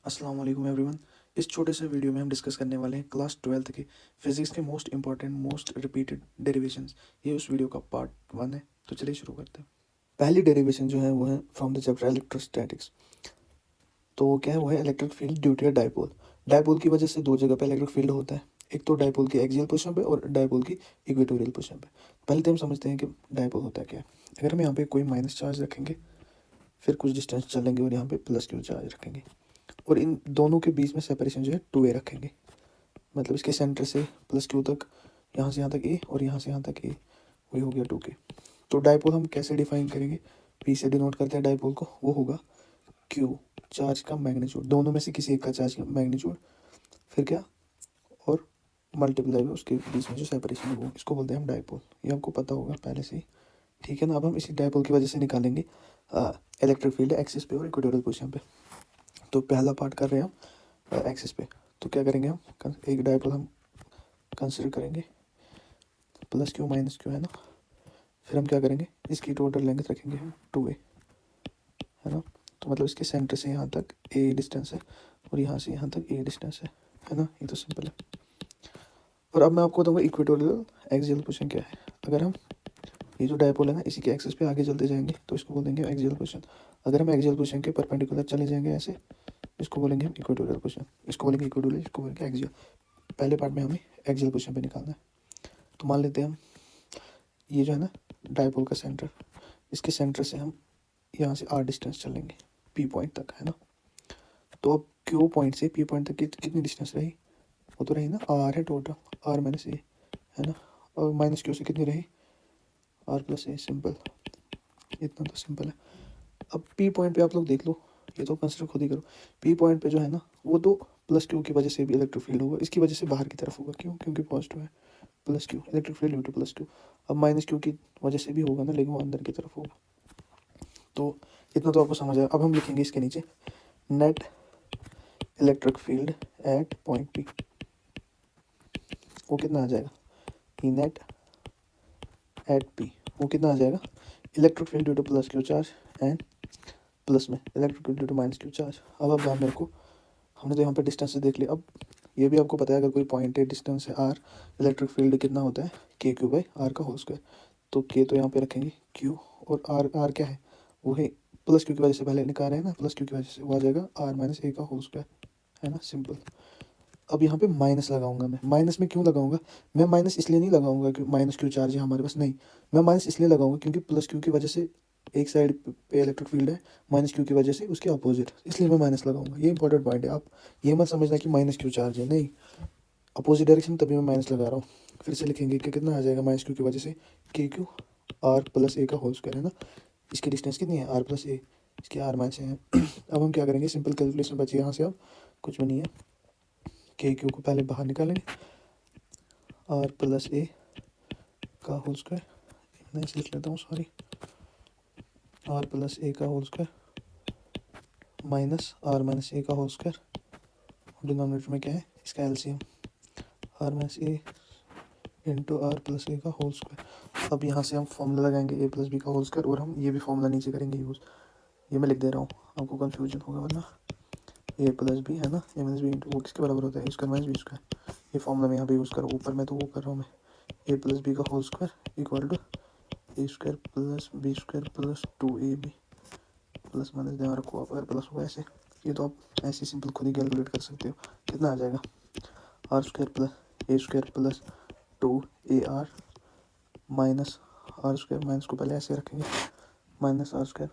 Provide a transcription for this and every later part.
अस्सलाम वालेकुम एवरीवन। इस छोटे से वीडियो में हम डिस्कस करने वाले हैं क्लास 12th के फिजिक्स के most important most repeated derivations. ये उस वीडियो का पार्ट 1 है। तो चलिए शुरू करते हैं। पहली डेरिवेशन जो है वो है फ्रॉम द चैप्टर इलेक्ट्रोस्टैटिक्स। तो क्या है वो है electric field due to dipole. Dipole की वजह से दो जगह पे इलेक्ट्रिक फील्ड होता है। एक तो डाइपोल की एक्सियल पोजीशन पे और डाइपोल की इक्वेटोरियल पोजीशन पे। पहले तो हम समझते हैं कि डाइपोल होता है क्या है। अगर हम यहाँ पे कोई माइनस चार्ज रखेंगे, फिर कुछ डिस्टेंस चलेंगे और यहाँ पे प्लस क्यू चार्ज रखेंगे, और इन दोनों के बीच में सेपरेशन जो है 2a रखेंगे। मतलब इसके सेंटर से प्लस क्यू तक, यहाँ से यहाँ तक ए और यहाँ से यहाँ तक ए, वही हो गया 2k। तो डाइपोल हम कैसे डिफाइन करेंगे? पी से डिनोट करते हैं डाइपोल को, वो होगा क्यू, चार्ज का मैग्नीट्यूड, दोनों में से किसी एक का चार्ज का मैग्नीट्यूड, फिर क्या, और मल्टीप्लाई में उसके बीच में जो सेपरेशन है वो, इसको बोलते हैं हम डाइपोल। ये आपको पता होगा पहले से ही, ठीक है ना। अब हम इसी डाइपोल की वजह से निकालेंगे इलेक्ट्रिक फील्ड एक्सिस पे और इक्वेटोरियल पोजीशन पे। तो पहला पार्ट कर रहे हैं हम एक्सिस पे। तो क्या करेंगे हम, एक डाइपोल हम कंसिडर करेंगे, प्लस क्यू माइनस क्यू है ना। फिर हम क्या करेंगे, इसकी टोटल लेंथ रखेंगे हम 2a, है ना। तो मतलब इसके सेंटर से यहाँ तक a डिस्टेंस है और यहाँ से यहाँ तक a डिस्टेंस है ना। ये तो सिंपल है। और अब मैं आपको बताऊँगा इक्वेटोरियल एक्सियल पोजीशन क्या है। अगर हम ये जो डायपोल है ना, इसी के एक्सिस पे आगे चलते जाएंगे तो इसको बोलेंगे एक्सियल पोजीशन। अगर हम एक्सियल पोजीशन के परपेंडिकुलर चले जाएंगे ऐसे, इसको बोलेंगे हम इक्वेटोरियल पोजीशन। इसको बोलेंगे इक्वेटोरियल, इसको बोलेंगे एक्सियल। पहले पार्ट में हमें एक्सियल पोजीशन पे निकालना है। तो मान लेते हैं हम ये जो है ना डायपोल का सेंटर, इसके सेंटर से हम यहाँ से r डिस्टेंस चलेंगे p पॉइंट तक, है ना। तो अब q पॉइंट से p पॉइंट तक कितनी डिस्टेंस रही? वो तो रही ना r है टोटल, r माइनस a, है ना। और माइनस q से कितनी रही? r plus a। सिंपल, इतना तो सिंपल है। अब p पॉइंट पे आप लोग देख लो, ये तो कंसिडर खुद ही करो। p पॉइंट पे जो है ना, वो तो प्लस क्यू की वजह से भी इलेक्ट्रिक फील्ड होगा, इसकी वजह से बाहर की तरफ होगा। क्यों? क्योंकि पॉजिटिव है, plus Q, electric field due to plus Q. अब माइनस क्यू की वजह से भी होगा ना, लेकिन वो अंदर की तरफ होगा। तो इतना तो आपको समझ आया। अब हम लिखेंगे इसके नीचे net electric field at point P. वो कितना आ जाएगा? ई नेट एट पी, वो कितना आ जाएगा? Electric field due to plus q charge and plus में electric field due to minus q charge. अब मेरे को, हमने तो यहाँ पे डिस्टेंस से देख लिया। अब ये भी आपको पता है, अगर कोई पॉइंट है, डिस्टेंस है r, इलेक्ट्रिक फील्ड कितना होता है? के क्यू बाई आर का होल स्क्वायर। तो के तो यहाँ पे रखेंगे q, और r क्या है? वो है प्लस क्यू की वजह से पहले निकाल रहे हैं ना, प्लस क्यू की वजह से वो आ जाएगा r माइनस ए का होल स्क्वायर, है ना। सिंपल। अब यहाँ पे माइनस लगाऊंगा मैं। माइनस में क्यों लगाऊंगा? मैं माइनस इसलिए नहीं लगाऊंगा कि माइनस क्यू चार्ज है हमारे पास, नहीं। मैं माइनस इसलिए लगाऊंगा क्योंकि प्लस क्यू की वजह से एक साइड पे इलेक्ट्रिक फील्ड है, माइनस क्यू की वजह से उसके अपोजिट, इसलिए मैं माइनस लगाऊंगा। ये इंपॉर्टेंट पॉइंट है। आप ये मत समझना कि माइनस क्यू चार्ज है, नहीं, अपोजिट डायरेक्शन, तभी मैं माइनस लगा रहा हूँ। फिर से लिखेंगे कि कितना आ जाएगा माइनस क्यू की वजह से? के क्यू आर प्लस ए का होल स्क्वायर, है ना। इसकी डिस्टेंस कितनी है? आर प्लस ए, इसकी आर माइनस ए है। अब हम क्या करेंगे, सिंपल कैलकुलेशन बची यहाँ से। अब कुछ भी नहीं है, के क्यू को पहले बाहर निकालेंगे, आर प्लस ए का होल स्क्वायर, मैं इसे लिख लेता हूँ, सॉरी, आर प्लस ए का whole square minus r minus a का होल स्क्वायर। डिनोमिनेटर में क्या है? इसका LCM, r minus a into r plus a का होल स्क्वायर। अब यहाँ से हम फॉर्मूला लगाएंगे ए प्लस बी का होल स्क्वायर, और हम ये भी फॉर्मूला नीचे करेंगे यूज़। ये मैं लिख दे रहा हूँ, आपको कन्फ्यूजन होगा वरना। ए प्लस बी है ना, ए माइनस बी इंटू, वो किसके बराबर होता है? ए स्क्वायर माइनस बी स्क्वायर। ये फॉर्मूला मैं यहाँ पे यूज़ करूँ, ऊपर में तो वो कर रहा हूँ मैं, ए प्लस बी का whole square equal to A square plus B square plus 2ab। Plus minus ध्यान रखो आप, अगर प्लस होगा ऐसे, ये तो आप ऐसे सिंपल खुद ही कैलकुलेट कर सकते हो। कितना आ जाएगा? आर स्क्वायर प्लस ए square plus 2ar minus R square, minus को पहले ऐसे रखेंगे, minus R square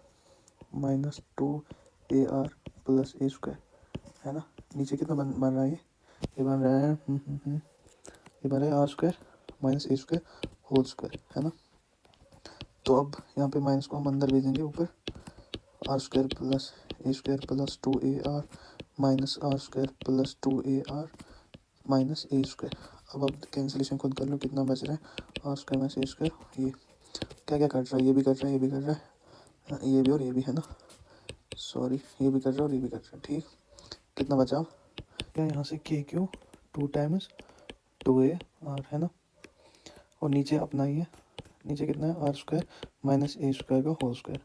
minus 2ar plus ए स्क्वायर, है ना। नीचे कितना बन रहा है? ये बन रहा है ये बन रहा है R square minus A square whole square, है ना। तो अब यहाँ पे माइनस को हम अंदर भेजेंगे ऊपर, R square plus A square plus 2ar minus R square plus 2ar minus A square. अब आप कैंसिलेशन खुद कर लो, कितना बच रहा है? R square minus A square. ये क्या क्या कट रहा है? ये भी कट रहा है, ये भी कट रहा है, ये भी और ये भी, है ना। सॉरी, ये भी कट रहा है और ये भी कट रहा है, ठीक। कितना बचा? क्या यहाँ से के क्यू 2 टाइम्स 2ar, है ना। और नीचे अपना ही है, नीचे कितना है? R square minus A square का होल स्क्वायर।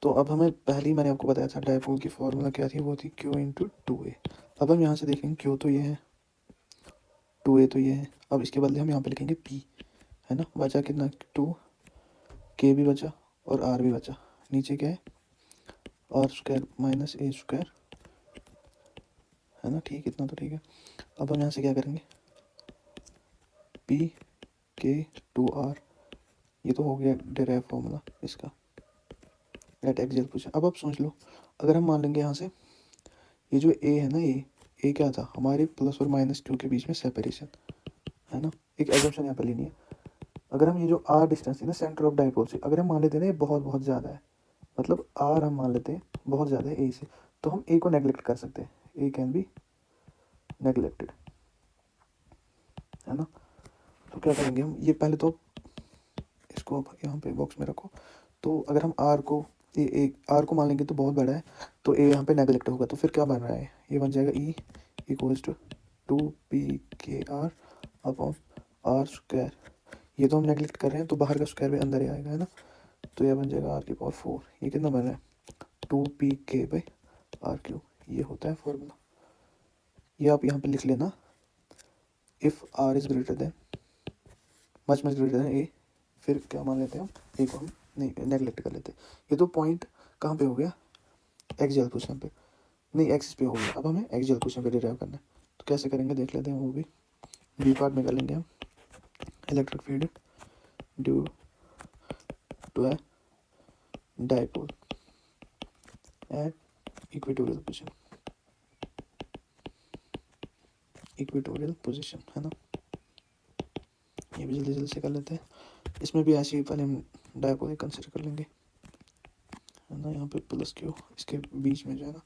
तो अब हमें पहले ही मैंने आपको बताया था डायपोल की फॉर्मूला क्या थी, वो थी Q इंटू 2A। अब हम यहाँ से देखेंगे Q तो ये है, 2A तो ये है। अब इसके बदले हम यहाँ पे लिखेंगे P, है ना। बचा कितना, 2K भी बचा और R भी बचा। नीचे क्या है, R square minus A square, है ना। ठीक, इतना तो ठीक है। अब हम यहाँ से क्या करेंगे, P K 2R, ये तो हो गया डेराइव फॉर्मूला इसका एट एक्सियल पोजीशन। अब आप सोच लो, अगर हम मान लेंगे यहाँ से ये जो A है ना, ये क्या था, हमारे प्लस और माइनस Q के बीच में सेपरेशन, है ना। एक एजम्पशन यहाँ पर लेनी है। अगर हम ये जो R डिस्टेंस थी ना सेंटर ऑफ डाइपोल से, अगर हम मान लेते हैं ना ये बहुत बहुत ज़्यादा है, मतलब R हम मान लेते हैं बहुत ज़्यादा है A से, तो हम A को नेगलेक्ट कर सकते हैं, A कैन बी नेगलेक्टेड, है ना। तो क्या करेंगे हम, ये पहले तो इसको अब यहाँ पे बॉक्स में रखो। तो अगर हम R को R को मान लेंगे तो बहुत बड़ा है, तो A यहाँ पे नेगलेक्ट होगा, तो फिर क्या बन रहा है, ये बन जाएगा E equals to 2PKR upon R square. ये तो हम नेगलेक्ट कर रहे हैं, तो बाहर का स्क्वायर भी अंदर ही आएगा, है ना। तो यह बन जाएगा R⁴। ये कितना बन रहा है, 2PK/R³। ये होता है फॉर्मूला, ये आप यहाँ पे लिख लेना। If R is greater than much greater than A, फिर क्या मान लेते हैं हम, A को हम नहीं नेगलेक्ट कर लेते हैं। ये तो पॉइंट कहाँ पे हो गया, एक्सियल पोजीशन पे, नहीं एक्सिस पे हो गया। अब हमें एक्सियल पोजीशन पे डिराइव करना है, तो कैसे करेंगे देख लेते हैं। वो भी बी पार्ट में कर लेंगे हम। Electric field due to a dipole at equatorial position, है ना। ये भी जल्दी जल्दी से कर लेते हैं। इसमें भी ऐसे ही पहले हम डाइपोल कंसिडर कर लेंगे, है ना। यहाँ पे प्लस Q, इसके बीच में जो है ना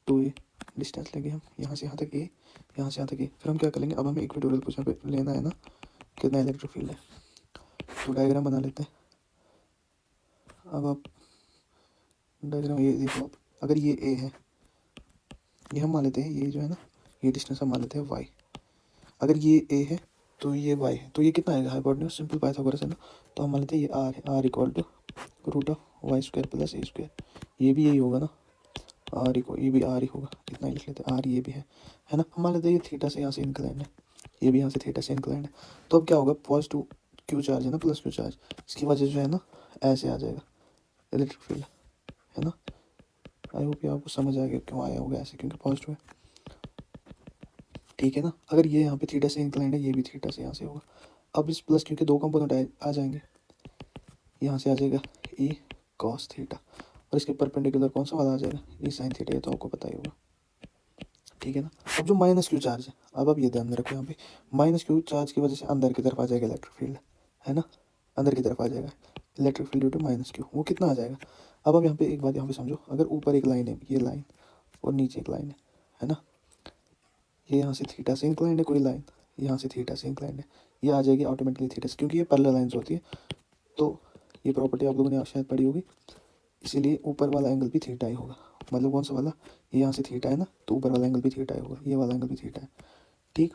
2A डिस्टेंस लेंगे हम, यहाँ से यहाँ तक A, यहाँ से यहाँ तक A। फिर हम क्या करेंगे, अब हमें इक्वेटोरियल पोजीशन पे लेना है ना कितना इलेक्ट्रिक फील्ड है। तो डायग्राम बना लेते हैं। अब आप डायग्राम ये देखो, आप अगर ये A है, ये हम मान लेते हैं, ये जो है ना ये डिस्टेंस हम मान लेते हैं y। अगर ये A है तो ये y है, तो ये कितना आएगा, हाइपोटेन्यूज सिंपल पाइथागोरस है ना। तो हम मान लेते हैं ये r है, r equal to √y² plus a²। ये भी यही होगा ना, ये भी r ही होगा, कितना ही लिख लेते हैं, r ये भी है ना। हम मान लेते हैं ये थीटा से यहाँ से इंक्लाइंड है, ये भी यहाँ से थीटा से इंक्लाइंड है। तो अब क्या होगा, पॉजिटिव Q चार्ज है ना, प्लस Q चार्ज, इसकी वजह जो है ना ऐसे आ जाएगा इलेक्ट्रिक फील्ड, है ना। आई होप ये आपको समझ आ गया क्यों आया होगा ऐसे, क्योंकि पॉजिटिव है, ठीक है ना। अगर ये यहाँ पे थीटा से इंक्लाइंड है, ये भी थीटा से यहाँ से होगा। अब इस प्लस Q के दो कंपोनेंट आ जाएंगे, यहाँ से आ जाएगा E cos थीटा, और इसके परपेंडिकुलर कौन सा वाला आ जाएगा, E sin थीटा, ये तो आपको पता ही होगा, ठीक है ना। अब जो माइनस Q चार्ज है, अब ये ध्यान में रखो, यहाँ पे माइनस Q चार्ज की वजह से अंदर की तरफ आ जाएगा इलेक्ट्रिक फील्ड, है ना। अंदर की तरफ आ जाएगा electric field due to minus Q, वो कितना आ जाएगा। अब यहाँ पे एक बात यहाँ पे समझो, अगर ऊपर एक लाइन है, ये लाइन, और नीचे एक लाइन है ना, ये यहाँ से थीटा से इंक्लाइंड है कोई लाइन, यहाँ से थीटा से इंक्लाइंड है, ये आ जाएगी ऑटोमेटिकली थीटा से, क्योंकि ये पैरेलल लाइंस होती है। तो ये प्रॉपर्टी आप लोगों ने शायद पढ़ी होगी, इसीलिए ऊपर वाला एंगल भी थीटा ही होगा। मतलब कौन सा वाला, ये यहाँ से थीटा है ना, तो ऊपर वाला एंगल भी थीटा ही होगा, ये वाला एंगल भी थीटा है, ठीक।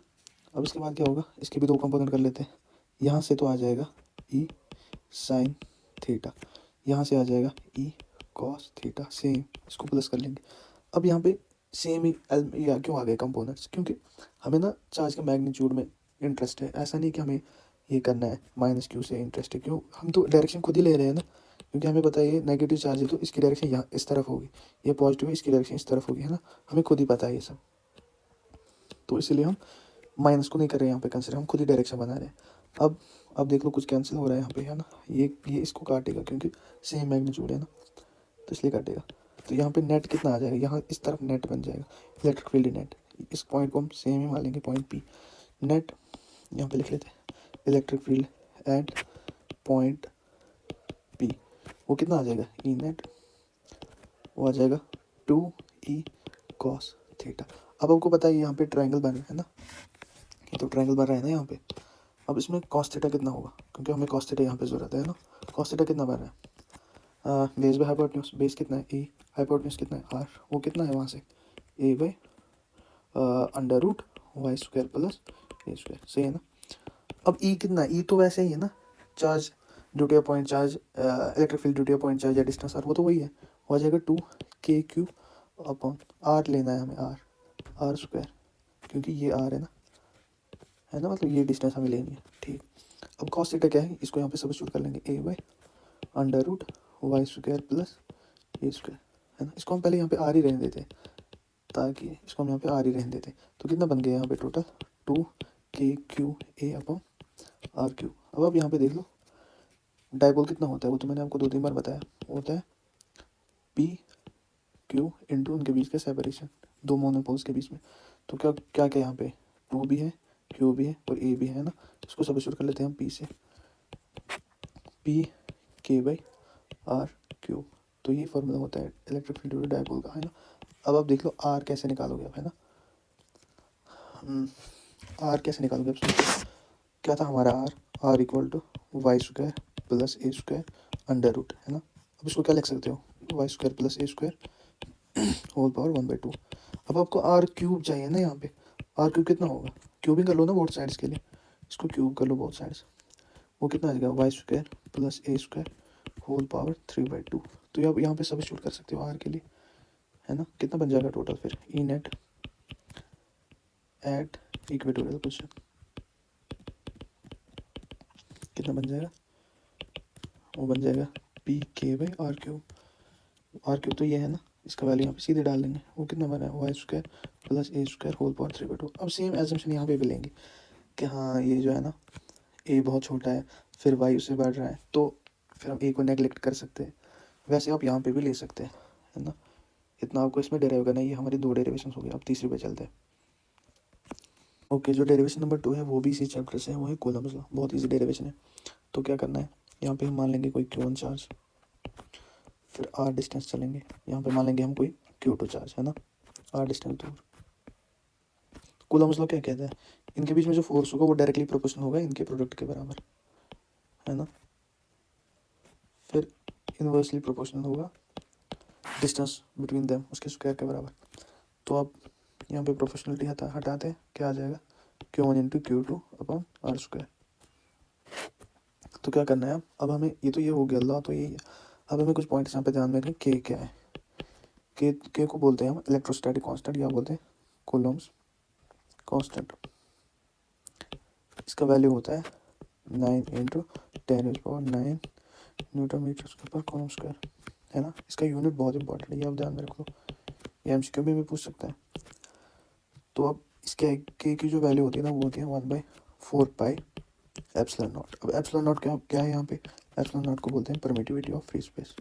अब इसके बाद क्या होगा, इसके भी दो कंपोनेंट कर लेते हैं। यहाँ से तो आ जाएगा E sin थीटा, यहाँ से आ जाएगा E cos थीटा, सेम, इसको प्लस कर लेंगे। अब यहाँ पे सेम ही या क्यों आ गए कंपोनेंट्स, क्योंकि हमें ना चार्ज के मैग्नीट्यूड में इंटरेस्ट है। ऐसा नहीं कि हमें ये करना है माइनस Q से इंटरेस्ट है, क्यों, हम तो डायरेक्शन खुद ही ले रहे हैं ना, क्योंकि हमें पता है ये नेगेटिव चार्ज है तो इसकी डायरेक्शन यहाँ इस तरफ होगी, ये पॉजिटिव है इसकी डायरेक्शन इस तरफ होगी, है ना। हमें खुद ही पता है ये सब, तो इसलिए हम माइनस को नहीं कर रहे हैं यहाँ पे कंसिडर, हम खुद ही डायरेक्शन बना रहे हैं। अब देख लो कुछ कैंसिल हो रहा है यहाँ पे, है ना। ये इसको काटेगा क्योंकि सेम मैग्नीट्यूड है ना, तो इसलिए काटेगा। तो यहाँ पे नेट कितना आ जाएगा, यहाँ इस तरफ नेट बन जाएगा इलेक्ट्रिक फील्ड नेट। इस पॉइंट को हम सेम ही मान लेंगे, पॉइंट P नेट, यहाँ पे लिख लेते हैं electric field at point P, वो कितना आ जाएगा, E नेट, वो आ जाएगा 2E cos थीटा। अब आपको पता है यहाँ पे ट्रायंगल बन रहा है ना, ये तो ट्रायंगल बन रहा है ना यहाँ पे। अब इसमें cos थीटा कितना होगा, क्योंकि हमें cos थीटा यहाँ पे ज़रूरत है ना। cos थीटा कितना बन रहा है, बेस बाय हाइपोटेन्यूज, बेस कितना है E, हाइपोटेन्यूज कितना है R, वो कितना है वहाँ से A/√y² प्लस a², सही है ना। अब E कितना है, E तो वैसे ही है ना, charge due two point charge, electric field due two point charge या डिस्टेंस आर, वो तो वही है, हो जाएगा 2 KQ अपॉन आर लेना है हमें, आर स्क्वायर, क्योंकि ये आर है ना, मतलब ये डिस्टेंस हमें लेनी है। ठीक, अब कॉस थीटा क्या है, इसको यहाँ पे सब्स्टिट्यूट कर लेंगे, a by under root y square plus A square, है ना। इसको हम पहले यहाँ पे आर ही रहने देते हैं, ताकि इसको हम यहाँ पे आर ही रहने देते हैं। तो कितना बन गया यहाँ पे total 2KQA upon are Q. अब आप यहाँ पे देख लो डायपोल कितना होता है, वो तो मैंने आपको 2-3 बार बताया, होता है PQ इंटू उनके बीच का सेपरेशन, दो मोनोपोल्स के बीच में। तो क्या क्या क्या यहाँ पे 2 भी है, Q भी है और A भी है ना। इसको सब्स्टिट्यूट कर लेते हैं हम P से, PK/R क्यूब। तो ये फॉर्मूला होता है electric field due to dipole का, है ना। अब आप देख लो R कैसे निकालोगे आप, है ना। R कैसे निकालोगे आप, सोचो क्या था हमारा R equal to Y square plus A square under root, है ना। अब इसको क्या लिख सकते हो, वाई स्क्वायर प्लस ए स्क्वायर होल पावर 1/2। अब आपको R क्यूब चाहिए ना, यहाँ पे R क्यूब कितना होगा, क्यूबिंग कर लो ना बोथ साइड्स के लिए, इसको क्यूब कर लो बोथ साइड्स, वो कितना आ जाएगा वाई स्क्वायर प्लस ए स्क्वायर होल पावर 3/2। तो आप यहाँ पे सब्स्टिट्यूट कर सकते हो R के लिए, है ना। कितना बन जाएगा टोटल फिर, E net at equatorial position कितना बन जाएगा, वो बन जाएगा PK/R क्यूब। आर क्यूब तो ये है ना, इसका वैल्यू यहाँ पे सीधे डाल देंगे, वो कितना बना है वाई स्क्वायर प्लस ए स्क्वायर होल पावर 3/2। अब सेम एजम्पशन यहाँ पे भी लेंगे कि हाँ ये जो है ना ए बहुत छोटा है, फिर वाई उससे बढ़ रहा है, तो फिर हम ए को नेगलेक्ट कर सकते हैं। वैसे आप यहाँ पे भी ले सकते हैं, है ना। इतना आपको इसमें डेराइव करना है, ये हमारी 2 डेरिवेशन हो गई। अब तीसरी पे चलते हैं। ओके, जो डेरिवेशन नंबर 2 है वो भी इसी चैप्टर से है, वो है कूलम्स लॉ, बहुत ईजी डेरिवेशन है। तो क्या करना है, यहाँ पे हम मान लेंगे कोई Q1 चार्ज, फिर R डिस्टेंस चलेंगे, यहाँ पे मान लेंगे हम कोई Q2 चार्ज, है ना, R डिस्टेंस दूर। कूलम्स लॉ क्या कहता है, इनके बीच में जो फोर्स होगा वो डायरेक्टली प्रोपोर्शनल होगा इनके प्रोडक्ट के बराबर, है ना। फिर इनवर्सली प्रोपोर्शनल होगा डिस्टेंस बिटवीन देम, उसके स्क्वायर के बराबर। तो आप यहाँ पे प्रोपोर्शनलिटी हटाते हैं, क्या आ जाएगा Q1 into Q2 upon R square. तो क्या करना है अब हमें, ये तो ये हो गया लॉ, तो ये अब हमें कुछ पॉइंट्स यहाँ पे ध्यान में रखें। के क्या है, के को बोलते हैं हम इलेक्ट्रोस्टैटिक कांस्टेंट, या बोलते हैं कूलम्स कांस्टेंट। इसका वैल्यू होता है 9 इंटू 10⁻9 न्यूटन मीटर पर कूलम स्क्वायर, है ना। इसका यूनिट बहुत इंपॉर्टेंट है, ये आप ध्यान में रख लो, ये MCQ में भी पूछ सकता है। तो अब इसके के की जो वैल्यू होती है ना, वो होती है 1/4 पाई एप्सिलॉन नॉट। अब एप्सिलॉन नॉट क्या क्या है यहाँ पे, एप्सिलॉन नॉट को बोलते हैं permittivity of free space,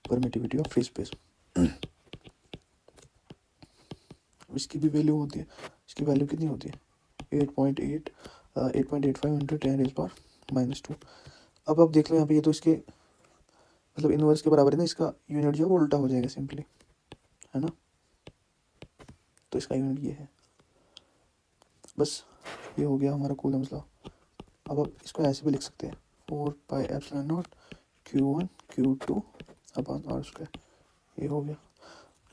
permittivity of free space. इसकी भी वैल्यू होती है, इसकी वैल्यू कितनी होती है 8.85 इंटू 10⁻²। अब आप देख लो यहाँ पे, ये तो इसके मतलब इनवर्स के बराबर है ना, इसका यूनिट जो है वो उल्टा हो जाएगा सिंपली, है ना। तो इसका यूनिट ये है, बस ये हो गया हमारा कूलम्स लॉ। अब आप इसको ऐसे भी लिख सकते हैं 4 pi epsilon not Q1 Q2 upon R square, ये हो गया।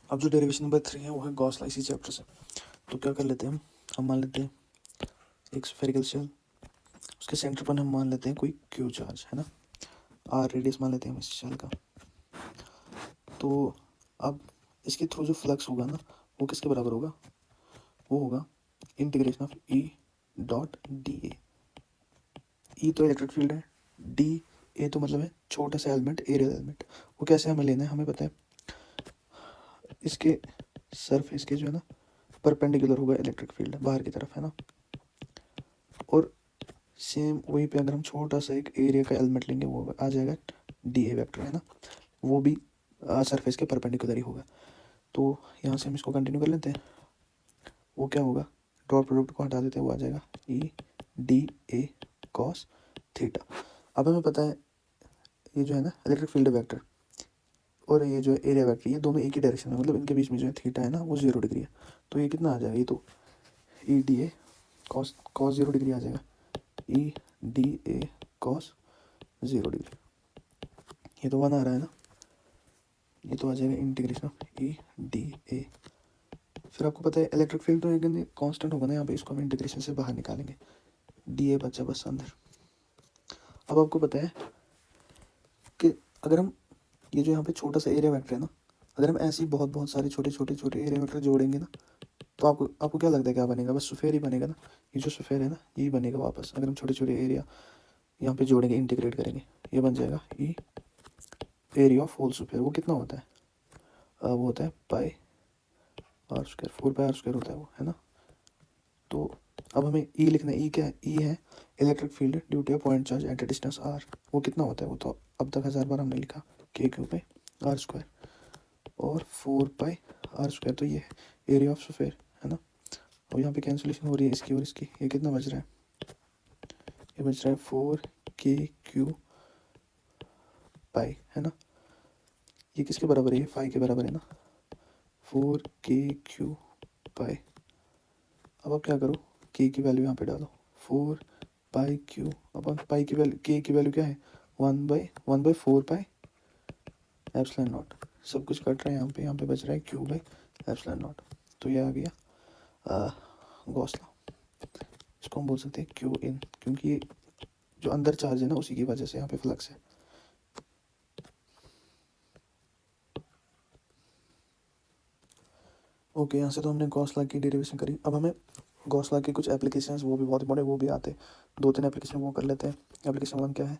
अब जो डेरिवेशन नंबर 3 है वो है गॉस लॉ, इसी चैप्टर से। तो क्या कर लेते हैं हम मान लेते हैं एक स्फेरिकल शेल, उसके सेंटर पर हम मान लेते हैं कोई Q चार्ज, है ना, R रेडियस मान लेते हैं हम इस शेल का। तो अब इसके थ्रू जो फ्लक्स होगा ना, वो किसके बराबर होगा, वो होगा इंटीग्रेशन ऑफ E.dA। ई तो इलेक्ट्रिक फील्ड है, DA तो मतलब है छोटा सा एलिमेंट, एरियल एलिमेंट। वो कैसे हमें लेना है, हमें पता है इसके सरफेस के जो है ना परपेंडिकुलर होगा इलेक्ट्रिक फील्ड बाहर की तरफ, है ना। और सेम वहीं पे अगर हम छोटा सा एक एरिया का एलिमेंट लेंगे, वो आ जाएगा DA वेक्टर, है ना, वो भी सरफेस के परपेंडिकुलर ही होगा। तो यहाँ से हम इसको कंटिन्यू कर लेते हैं, वो क्या होगा, डॉट प्रोडक्ट को हटा देते हैं, वो आ जाएगा E.dA cos थीटा। अब हमें पता है ये जो है ना इलेक्ट्रिक फील्ड वेक्टर और ये जो है एरिया वेक्टर, ये दोनों एक ही डायरेक्शन में, मतलब इनके बीच में जो है थीटा है ना वो 0 डिग्री है। तो ये कितना आ जाएगा, ये तो E.dA cos 0 डिग्री आ जाएगा, E.dA cos 0 डिग्री, ये तो 1 आ रहा है ना, ये तो आ जाएगा इंटीग्रेशन ऑफ E.dA। फिर आपको पता है इलेक्ट्रिक फील्ड तो एक कांस्टेंट होगा ना यहाँ पे, इसको हम इंटीग्रेशन से बाहर निकालेंगे, DA बचा बस अंदर, अब आपको पता है कि अगर हम ये जो यहाँ पे छोटा सा एरिया वेक्टर है ना, अगर हम ऐसे ही बहुत बहुत सारे छोटे छोटे छोटे एरिया वेक्टर जोड़ेंगे ना, तो आपको क्या लगता है क्या बनेगा? बस स्फीयर ही बनेगा ना। ये जो स्फीयर है ना, यही बनेगा वापस। अगर हम छोटे छोटे एरिया यहाँ पे जोड़ेंगे, इंटीग्रेट करेंगे, ये बन जाएगा E area of whole sphere. वो कितना होता है? वो होता है pi r square, 4 pi r square होता है वो, है ना। तो अब हमें ई लिखना है। ई क्या है? ई है electric field due to a point charge at a distance R. वो कितना होता है? वो तो अब तक 1000 बार हमने लिखा, के क्यू पे आर स्क्वायर और 4 पाई आर स्क्वायर। तो ये है एरिया ऑफ स्फीयर, है ना। अब यहाँ पे कैंसिलेशन हो रही है इसकी और इसकी। ये कितना बच रहा है? ये बच रहा है 4 के क्यू पाई, है ना। ये किसके बराबर है? ये फाई के बराबर है ना, 4 के क्यू पाई। अब आप क्या करो, के की वैल्यू यहाँ पे डालो, 4 पाई क्यू अपन पाई की वैल्यू, के की वैल्यू क्या है? 1/4 पाई एप्सिलॉन नॉट। सब कुछ कट रहा है यहाँ पे बच रहा है क्यू बाई एप्सिलॉन नॉट। तो ये आ गया गॉस लॉ। इसको हम बोल सकते हैं क्यू इन, क्योंकि ये जो अंदर चार्ज है ना, उसी की वजह से यहाँ पे फ्लक्स है। ओके, यहाँ से तो हमने गॉस लॉ की डेरिवेशन करी। अब हमें गॉस लॉ के कुछ एप्लीकेशंस, वो भी बहुत बड़े, वो भी आते हैं। 2-3 एप्लीकेशन वो कर लेते हैं। एप्लीकेशन 1 क्या है?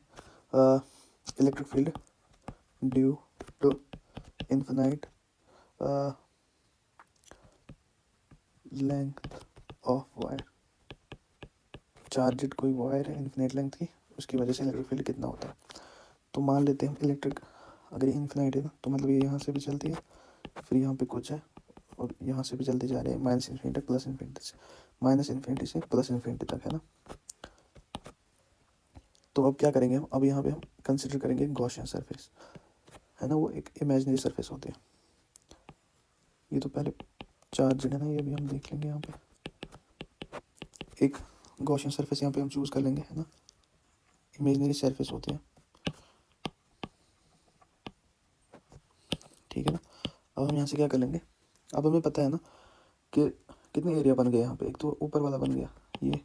Electric field due to infinite length of wire. Charged कोई वायर है इन्फिनाइट लेंथ की, उसकी वजह से इलेक्ट्रिक फील्ड कितना होता है। तो मान लेते हैं हम इलेक्ट्रिक, अगर इन्फिनाइट है ना, तो मतलब ये यहाँ से भी चलती है, फिर यहाँ पे कुछ है, और यहाँ से भी चलते जा रहे हैं माइनस इन्फिनिटी प्लस इन्फिनिटी से, माइनस इन्फिनिटी से प्लस इन्फिनिटी तक, है ना। तो अब क्या करेंगे हम? अब यहाँ पे हम कंसिडर करेंगे गॉसियन सरफेस, है ना। वो एक इमेजिनरी सरफेस होती है। ये तो पहले चार्ज है ना, ये भी हम देख लेंगे। यहाँ पे एक गॉसियन सरफेस यहाँ पे हम चूज़ कर लेंगे, है ना। इमेजिनरी सरफेस होती है, ठीक है ना। अब हम यहाँ से क्या कर लेंगे? अब हमें पता है ना कि कितने एरिया बन गए यहाँ पे। एक तो ऊपर वाला बन गया ये,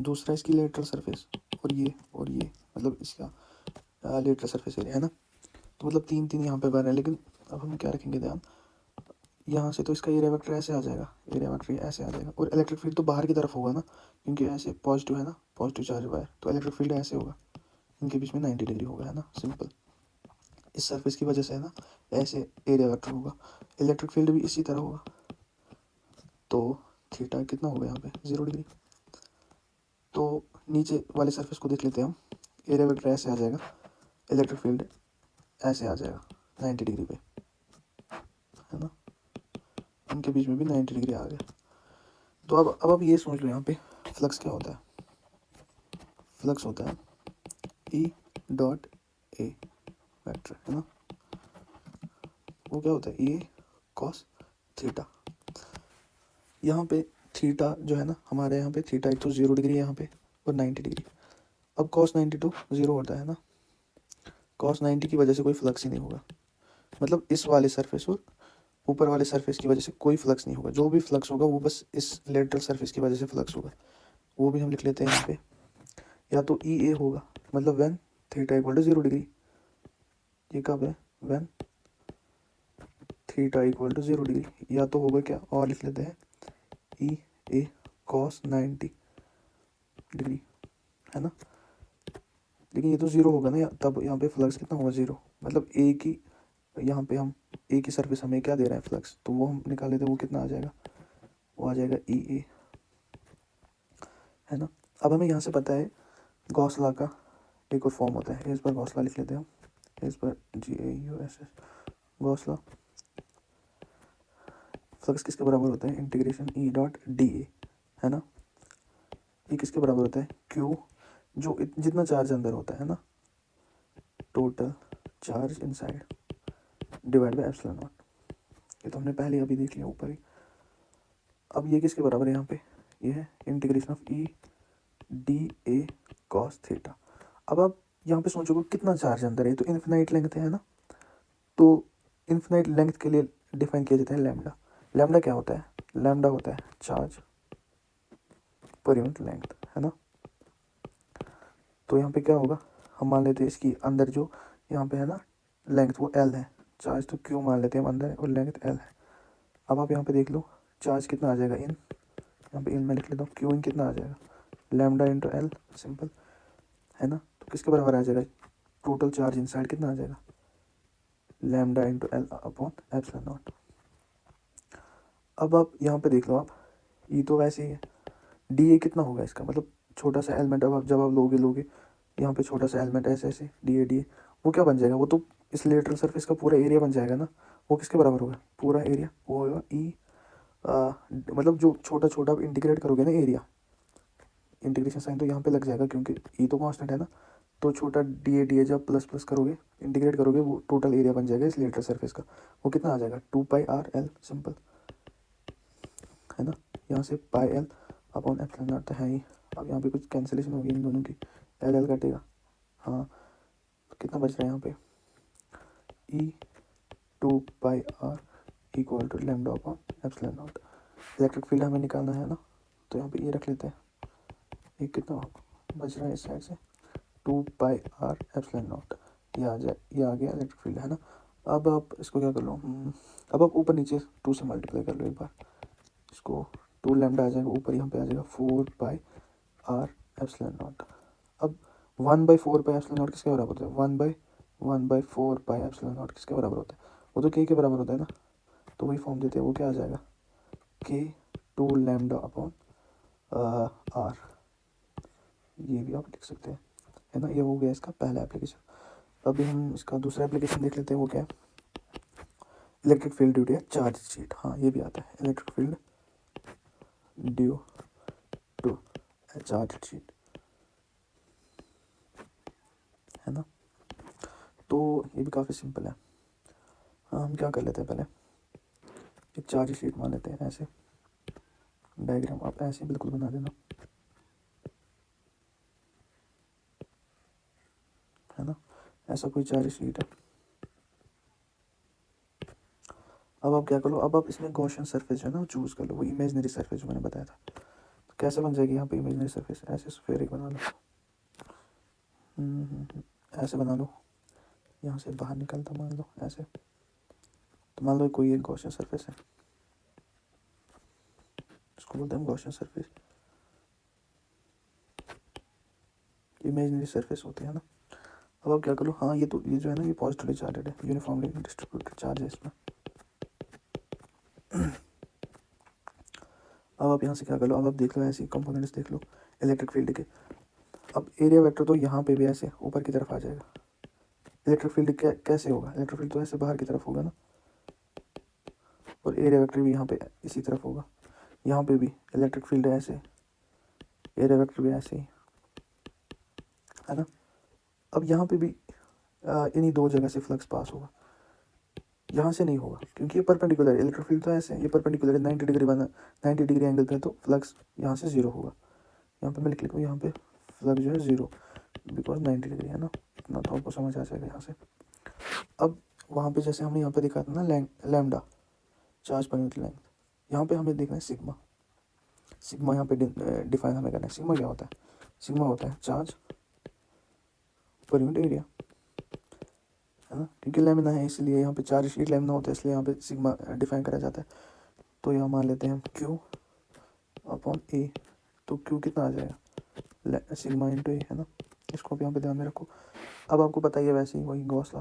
दूसरा इसकी लेटरल सरफेस, और ये मतलब इसका लेटरल सरफेस एरिया, है ना। तो मतलब 3 यहाँ पे बन रहे हैं। लेकिन अब हम क्या रखेंगे ध्यान, यहाँ से तो इसका एरिया वेक्टर ऐसे आ जाएगा, एरिया वेक्टर ऐसे आ जाएगा, और इलेक्ट्रिक फील्ड तो बाहर की तरफ होगा ना, क्योंकि ऐसे पॉजिटिव है ना, पॉजिटिव चार्ज वायर, तो इलेक्ट्रिक फील्ड ऐसे होगा, इनके बीच में 90 डिग्री होगा, है ना, सिंपल। इस सरफेस की वजह से है ना, ऐसे एरिया वेक्टर होगा। इलेक्ट्रिक फील्ड भी इसी तरह होगा, तो थीटा कितना होगा यहाँ पे? 0 डिग्री। तो नीचे वाले सरफेस को देख लेते हैं हम, एरिया वेक्टर ऐसे आ जाएगा, इलेक्ट्रिक फील्ड ऐसे आ जाएगा 90 डिग्री पे, है ना। इनके बीच में भी 90 डिग्री आ गया। तो अब आप ये सोच लो, यहाँ पे फ्लक्स क्या होता है? फ्लक्स होता है ई डॉट ए वेक्टर, है ना। वो क्या होता है? E cos theta. यहाँ पे थीटा जो है ना, हमारे यहाँ पे थीटा एक तो 0 डिग्री है यहाँ पे, और 90 डिग्री। अब कॉस 90 तो 0 होता है ना, कॉस 90 की वजह से कोई फ्लक्स ही नहीं होगा। मतलब इस वाले सरफेस और ऊपर वाले सरफेस की वजह से कोई फ्लक्स नहीं होगा। जो भी फ्लक्स होगा वो बस इस लेटरल सरफेस की वजह से फ्लक्स होगा। वो भी हम लिख लेते हैं यहाँ पे, या तो ई ए होगा, मतलब when theta equal to 0 degree. ये कब है? When theta equal to 0 degree. या तो होगा क्या, और लिख लेते हैं, ई ए कॉस 90 डिग्री, है ना। लेकिन ये तो 0 होगा ना, तब यहाँ पे फ्लक्स कितना होगा? 0। मतलब ए की, यहाँ पे हम ए की सरफेस हमें क्या दे रहा है? फ्लक्स। तो वो हम निकाल लेते हैं, वो कितना आ जाएगा? वो आ जाएगा ई ए, है ना। अब हमें यहाँ से पता है गॉस लॉ का एक और फॉर्म होता है। इस पर गॉस लॉ लिख लेते हैं हम, इस पर GAUSS गॉस लॉ। फ्लक्स किसके बराबर होता है? इंटीग्रेशन ई डॉट डी ए, है ना। ये किसके बराबर होता है? क्यू, जो जितना चार्ज अंदर होता है ना, total charge inside divide by epsilon nought. ये तो हमने पहले अभी देख लिया ऊपर ही। अब ये किसके बराबर है यहाँ पे? ये है integration of E d A cos theta. अब आप यहाँ पे सोचोगे कितना चार्ज अंदर है, तो इन्फिनाइट लेंथ है ना। तो इन्फिनाइट लेंथ के लिए डिफाइन किया जाता है लैम्डा। लैम्डा क्या होता है? लैम्डा होता है चार्ज पर यूनिट लेंथ, है ना। तो यहाँ पे क्या होगा, हम मान लेते हैं इसकी अंदर जो यहाँ पे है ना लेंथ वो एल है, चार्ज तो क्यू मान लेते हैं हम अंदर और लेंथ एल है। अब आप यहाँ पे देख लो चार्ज कितना आ जाएगा इन, यहाँ पे इन में लिख लेता हूँ, क्यू इन कितना आ जाएगा लैम्डा इंटू एल, सिंपल है ना। तो किसके बराबर आ जाएगा, टोटल चार्ज इनसाइड कितना आ जाएगा lambda into L upon epsilon not. अब आप यहाँ पे देख लो आप, ये तो वैसे ही है, डी ए कितना होगा इसका, मतलब छोटा सा एलिमेंट, अब आप जब आप लोगे यहाँ पे छोटा सा एलिमेंट ऐसे ऐसे डी ए, वो क्या बन जाएगा, वो तो इस लेटरल सरफेस का पूरा एरिया बन जाएगा ना। वो किसके बराबर होगा, पूरा एरिया वो होगा ई, मतलब जो छोटा छोटा आप इंटीग्रेट करोगे ना एरिया, इंटीग्रेशन साइन तो यहाँ पे लग जाएगा क्योंकि ई तो कांस्टेंट है ना। तो छोटा डी ए जब प्लस प्लस करोगे इंटीग्रेट करोगे वो टोटल एरिया बन जाएगा इस लेटरल सरफेस का। वो कितना आ जाएगा 2πr/L, सिंपल है ना। यहाँ से pi L upon epsilon not तो है ही। अब यहाँ पे कुछ कैंसिलेशन होगी इन दोनों की, एल एल कटेगा, हाँ तो कितना बच रहा है यहाँ पे E 2πr equal to lambda upon epsilon nought. Electric field हमें निकालना है ना, तो यहाँ पे ये रख लेते हैं, ये कितना बच रहा है इस साइड से 2πr एप्सिलॉन नॉट, ये आ जाए, ये आ गया इलेक्ट्रिक फील्ड है ना। अब आप इसको क्या कर लो, अब आप ऊपर नीचे 2 से मल्टीप्लाई कर लो एक बार, इसको 2 लैम्डा आ जाएगा ऊपर, यहाँ पे आ जाएगा 4πr एप्सिलॉन नॉट। अब 1/4 एप्सिलॉन नॉट किसके बराबर होता है, 1/4 एप्सिलॉन नॉट किसके बराबर होता है, वो तो के बराबर होता है ना। तो वही फॉर्म देते हैं, वो क्या आ जाएगा के 2 लैम्डा अपॉन आर, ये भी आप लिख सकते हैं है ना। ये हो गया इसका पहला एप्लीकेशन। अभी हम इसका दूसरा एप्लीकेशन देख लेते हैं, वो क्या है, electric field due to charge sheet. हाँ ये भी आता है, electric field due to charge sheet है ना। तो ये भी काफ़ी सिंपल है। हाँ हम क्या कर लेते हैं, पहले एक चार्ज शीट मान लेते हैं, ऐसे डायग्राम आप ऐसे बिल्कुल बना देना है ना, ऐसा कोई चार्ज शीट है। अब आप क्या करो, अब आप इसमें गॉसियन सरफेस जो है ना वो चूज़ कर लो, वो इमेजनरी सरफेस जो मैंने बताया था। तो कैसे बन जाएगी यहाँ पे इमेजनरी सरफेस, ऐसे स्फेरिक बना लो, ऐसे बना लो, यहाँ से बाहर निकलता मान लो ऐसे। तो मान लो कोई एक गॉसियन सरफेस है, इसको बोलते हैं गॉसियन सरफेस, इमेजनरी सरफेस होती है ना। अब आप क्या करो, हाँ ये तो ये जो है ना ये पॉजिटिवली चार्जेड है, यूनिफॉर्मली डिस्ट्रीब्यूटेड चार्ज है इसमें। अब आप यहाँ से क्या कर लो, अब आप देख लो ऐसे कंपोनेंट्स देख लो इलेक्ट्रिक फील्ड के। अब एरिया वेक्टर तो यहाँ पे भी ऐसे ऊपर की तरफ आ जाएगा, इलेक्ट्रिक फील्ड कैसे होगा, इलेक्ट्रिक फील्ड तो ऐसे बाहर की तरफ होगा ना, और एरिया वेक्टर भी यहाँ पे इसी तरफ होगा। यहाँ पे भी इलेक्ट्रिक फील्ड है ऐसे, एरिया वेक्टर भी ऐसे ही है ना। अब यहाँ पे भी इन्हीं दो जगह से फ्लक्स पास होगा, यहाँ से नहीं होगा क्योंकि ये परपेंडिकुलर है, इलेक्ट्रिक फील्ड तो ऐसे है, ये परपेंडिकुलर है 90 डिग्री बना, 90 डिग्री एंगल पे, तो फ्लक्स यहाँ से ज़ीरो होगा। यहाँ पे मैं लिख लिखूँ, यहाँ पे फ्लक्स जो है ज़ीरो बिकॉज 90 डिग्री है ना, इतना तो आपको समझ आ जाएगा यहाँ से। अब वहाँ पे जैसे हमें यहाँ पे दिखा था ना lambda charge per unit length, यहाँ पे हमें देखना है सिग्मा। सिग्मा यहाँ पे डिफाइन हमें करना है, सिग्मा क्या होता है, सिग्मा होता है चार्ज पर यूनिट एरिया है ना, क्योंकि लेमिना है इसलिए यहाँ पे चार्ज शीट लेमिना होता है, इसलिए यहाँ पे सिग्मा डिफाइन करा जाता है। तो यहाँ मान लेते हैं हम क्यू अपॉन ए, तो क्यू कितना आ जाएगा सिग्मा इंटू ए है ना, इसको भी यहाँ पे ध्यान में रखो। अब आपको पता ही है वैसे ही वही गॉस लॉ,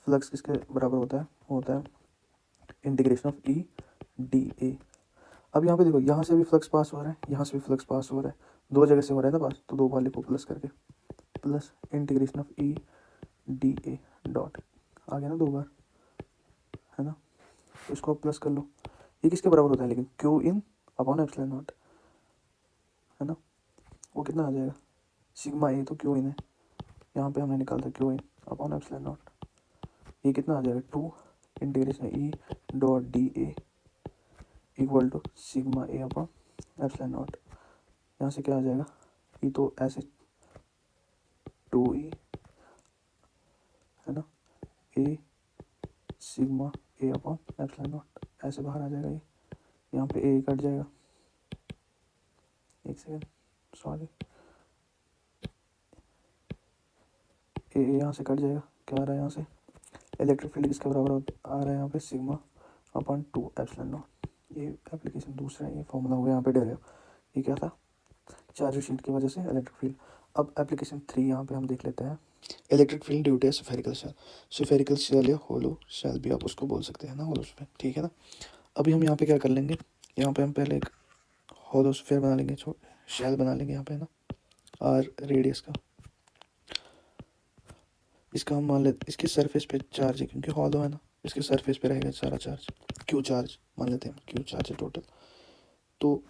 फ्लक्स किसके बराबर होता है इंटीग्रेशन ऑफ ई डी ए। अब यहाँ पे देखो, यहाँ से भी फ्लक्स पास हो रहा है, यहाँ से भी फ्लक्स पास हो रहा है, दो जगह से हो रहा है ना पास, तो दो बार लिखो प्लस करके, plus integration of E d a dot, आ गया ना दो बार है ना। तो इसको आप प्लस कर लो, ये किसके बराबर होता है लेकिन Q in upon epsilon not है ना। वो कितना आ जाएगा सिग्मा ए तो क्यू इन है, यहाँ पे हमने निकाला था Q in upon epsilon nought, ये कितना आ जाएगा 2 integration E dot D A equal to sigma A upon epsilon nought. यहाँ से क्या आ जाएगा, ये तो ऐसे 2e है ना, a sigma A upon epsilon naught, ऐसे बाहर आ जाएगा ये, यहाँ पे ए कट जाएगा, एक सेकेंड सॉरी, ये यहाँ से कट जाएगा, क्या आ रहा है यहाँ से, इलेक्ट्रिक फील्ड किसके बराबर आ रहा है यहाँ पे, सिग्मा अपॉन 2 एप्सिलॉन नॉट। ये एप्लीकेशन दूसरा है, ये फॉर्मूला हो गया यहाँ पे डेरिव। ये क्या था, चार्ज शीट की वजह से इलेक्ट्रिक फील्ड। अब एप्लीकेशन 3 यहाँ पे हम देख लेते हैं, electric field due to spherical shell. Spherical shell या होलो शेल भी आप उसको बोल सकते हैं ना, होलो स्फेयर, ठीक है ना। अभी हम यहाँ पे क्या कर लेंगे, यहाँ पे हम पहले एक होलो स्फेयर बना लेंगे, शेल बना लेंगे यहाँ पे ना, आर रेडियस का। इसका हम मान लेते, इसके सरफेस पे चार्ज है क्योंकि हॉलो है ना, इसके सरफेस पे रहेगा सारा चार्ज, क्यू चार्ज मान लेते हैं, क्यू चार्ज है टोटल। तो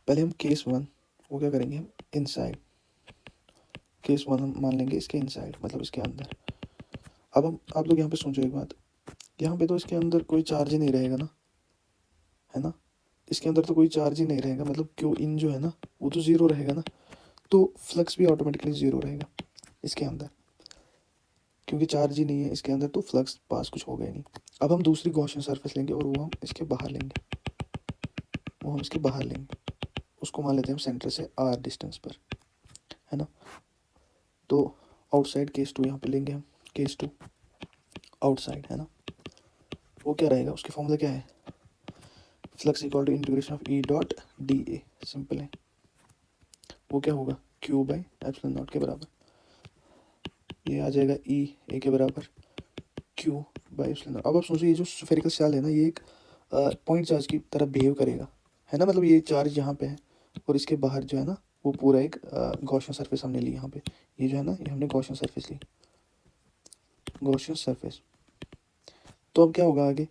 पहले हम केस 1 वो क्या करेंगे, हम इनसाइड, केस 1 हम मान लेंगे इसके इनसाइड, मतलब इसके अंदर। अब हम, आप लोग यहाँ पे सोचो एक बात, यहाँ पे तो इसके अंदर कोई चार्ज ही नहीं रहेगा ना, है ना, इसके अंदर तो कोई चार्ज ही नहीं रहेगा, मतलब क्यू इन जो है ना वो तो ज़ीरो रहेगा ना, तो फ्लक्स भी ऑटोमेटिकली ज़ीरो रहेगा इसके अंदर, क्योंकि चार्ज ही नहीं है इसके अंदर, तो फ्लक्स पास कुछ होगा ही नहीं। अब हम दूसरी गॉसियन सरफेस लेंगे और वो हम इसके बाहर लेंगे, वो हम इसके बाहर लेंगे, उसको मान लेते हैं हम सेंटर से आर डिस्टेंस पर, है ना। तो आउटसाइड केस 2 यहाँ पे लेंगे हम, केस 2 आउटसाइड, है ना। वो क्या रहेगा, उसकी फॉर्मूला क्या है, flux equal to integration of E dot D A, simple है। वो क्या होगा, क्यू बाई एप्सिलॉन नॉट के बराबर, ये आ जाएगा ई ए के बराबर क्यू बाई एप्सिलॉन नॉट। अब आप सोचिए, ये जो स्फेरिकल शेल है ना, ये एक पॉइंट चार्ज की तरह बिहेव करेगा, है ना, मतलब ये चार्ज यहाँ पे है और इसके बाहर जो है ना वो पूरा एक गॉसियन सरफेस हमने ली यहाँ पे, ये जो है ना ये हमने गॉसियन सरफेस ली, गॉसियन सरफेस। तो अब क्या होगा आगे,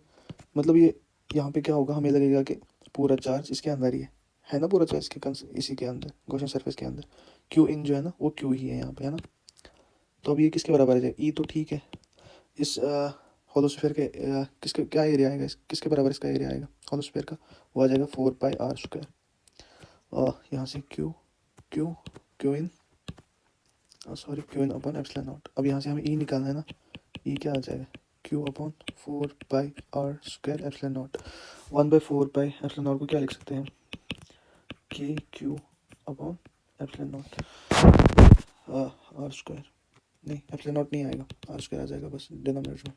मतलब ये यहाँ पे क्या होगा, हमें लगेगा कि पूरा चार्ज इसके अंदर ही है ना, पूरा चार्ज के इसी के अंदर, गॉसियन सरफेस के अंदर, क्यू इन जो है ना वो क्यू ही है यहाँ पे, है ना। तो अब ये किसके बराबर है, ई तो ठीक है, इस होलोस्फीयर के किसके क्या एरिया आएगा, किसके बराबर इसका एरिया आएगा होलोस्फीयर का, वो आ जाएगा 4πr²। यहाँ से Q Q Q in sorry Q in upon epsilon not. अब यहाँ से हमें ई निकालना है ना, ई क्या आ जाएगा, Q upon 4πr² epsilon not. 1/4 epsilon not को क्या लिख सकते हैं, के Q upon epsilon not r², नहीं एप्सिलॉन नॉट नहीं आएगा, r² आ जाएगा बस डिनोमिनेटर में,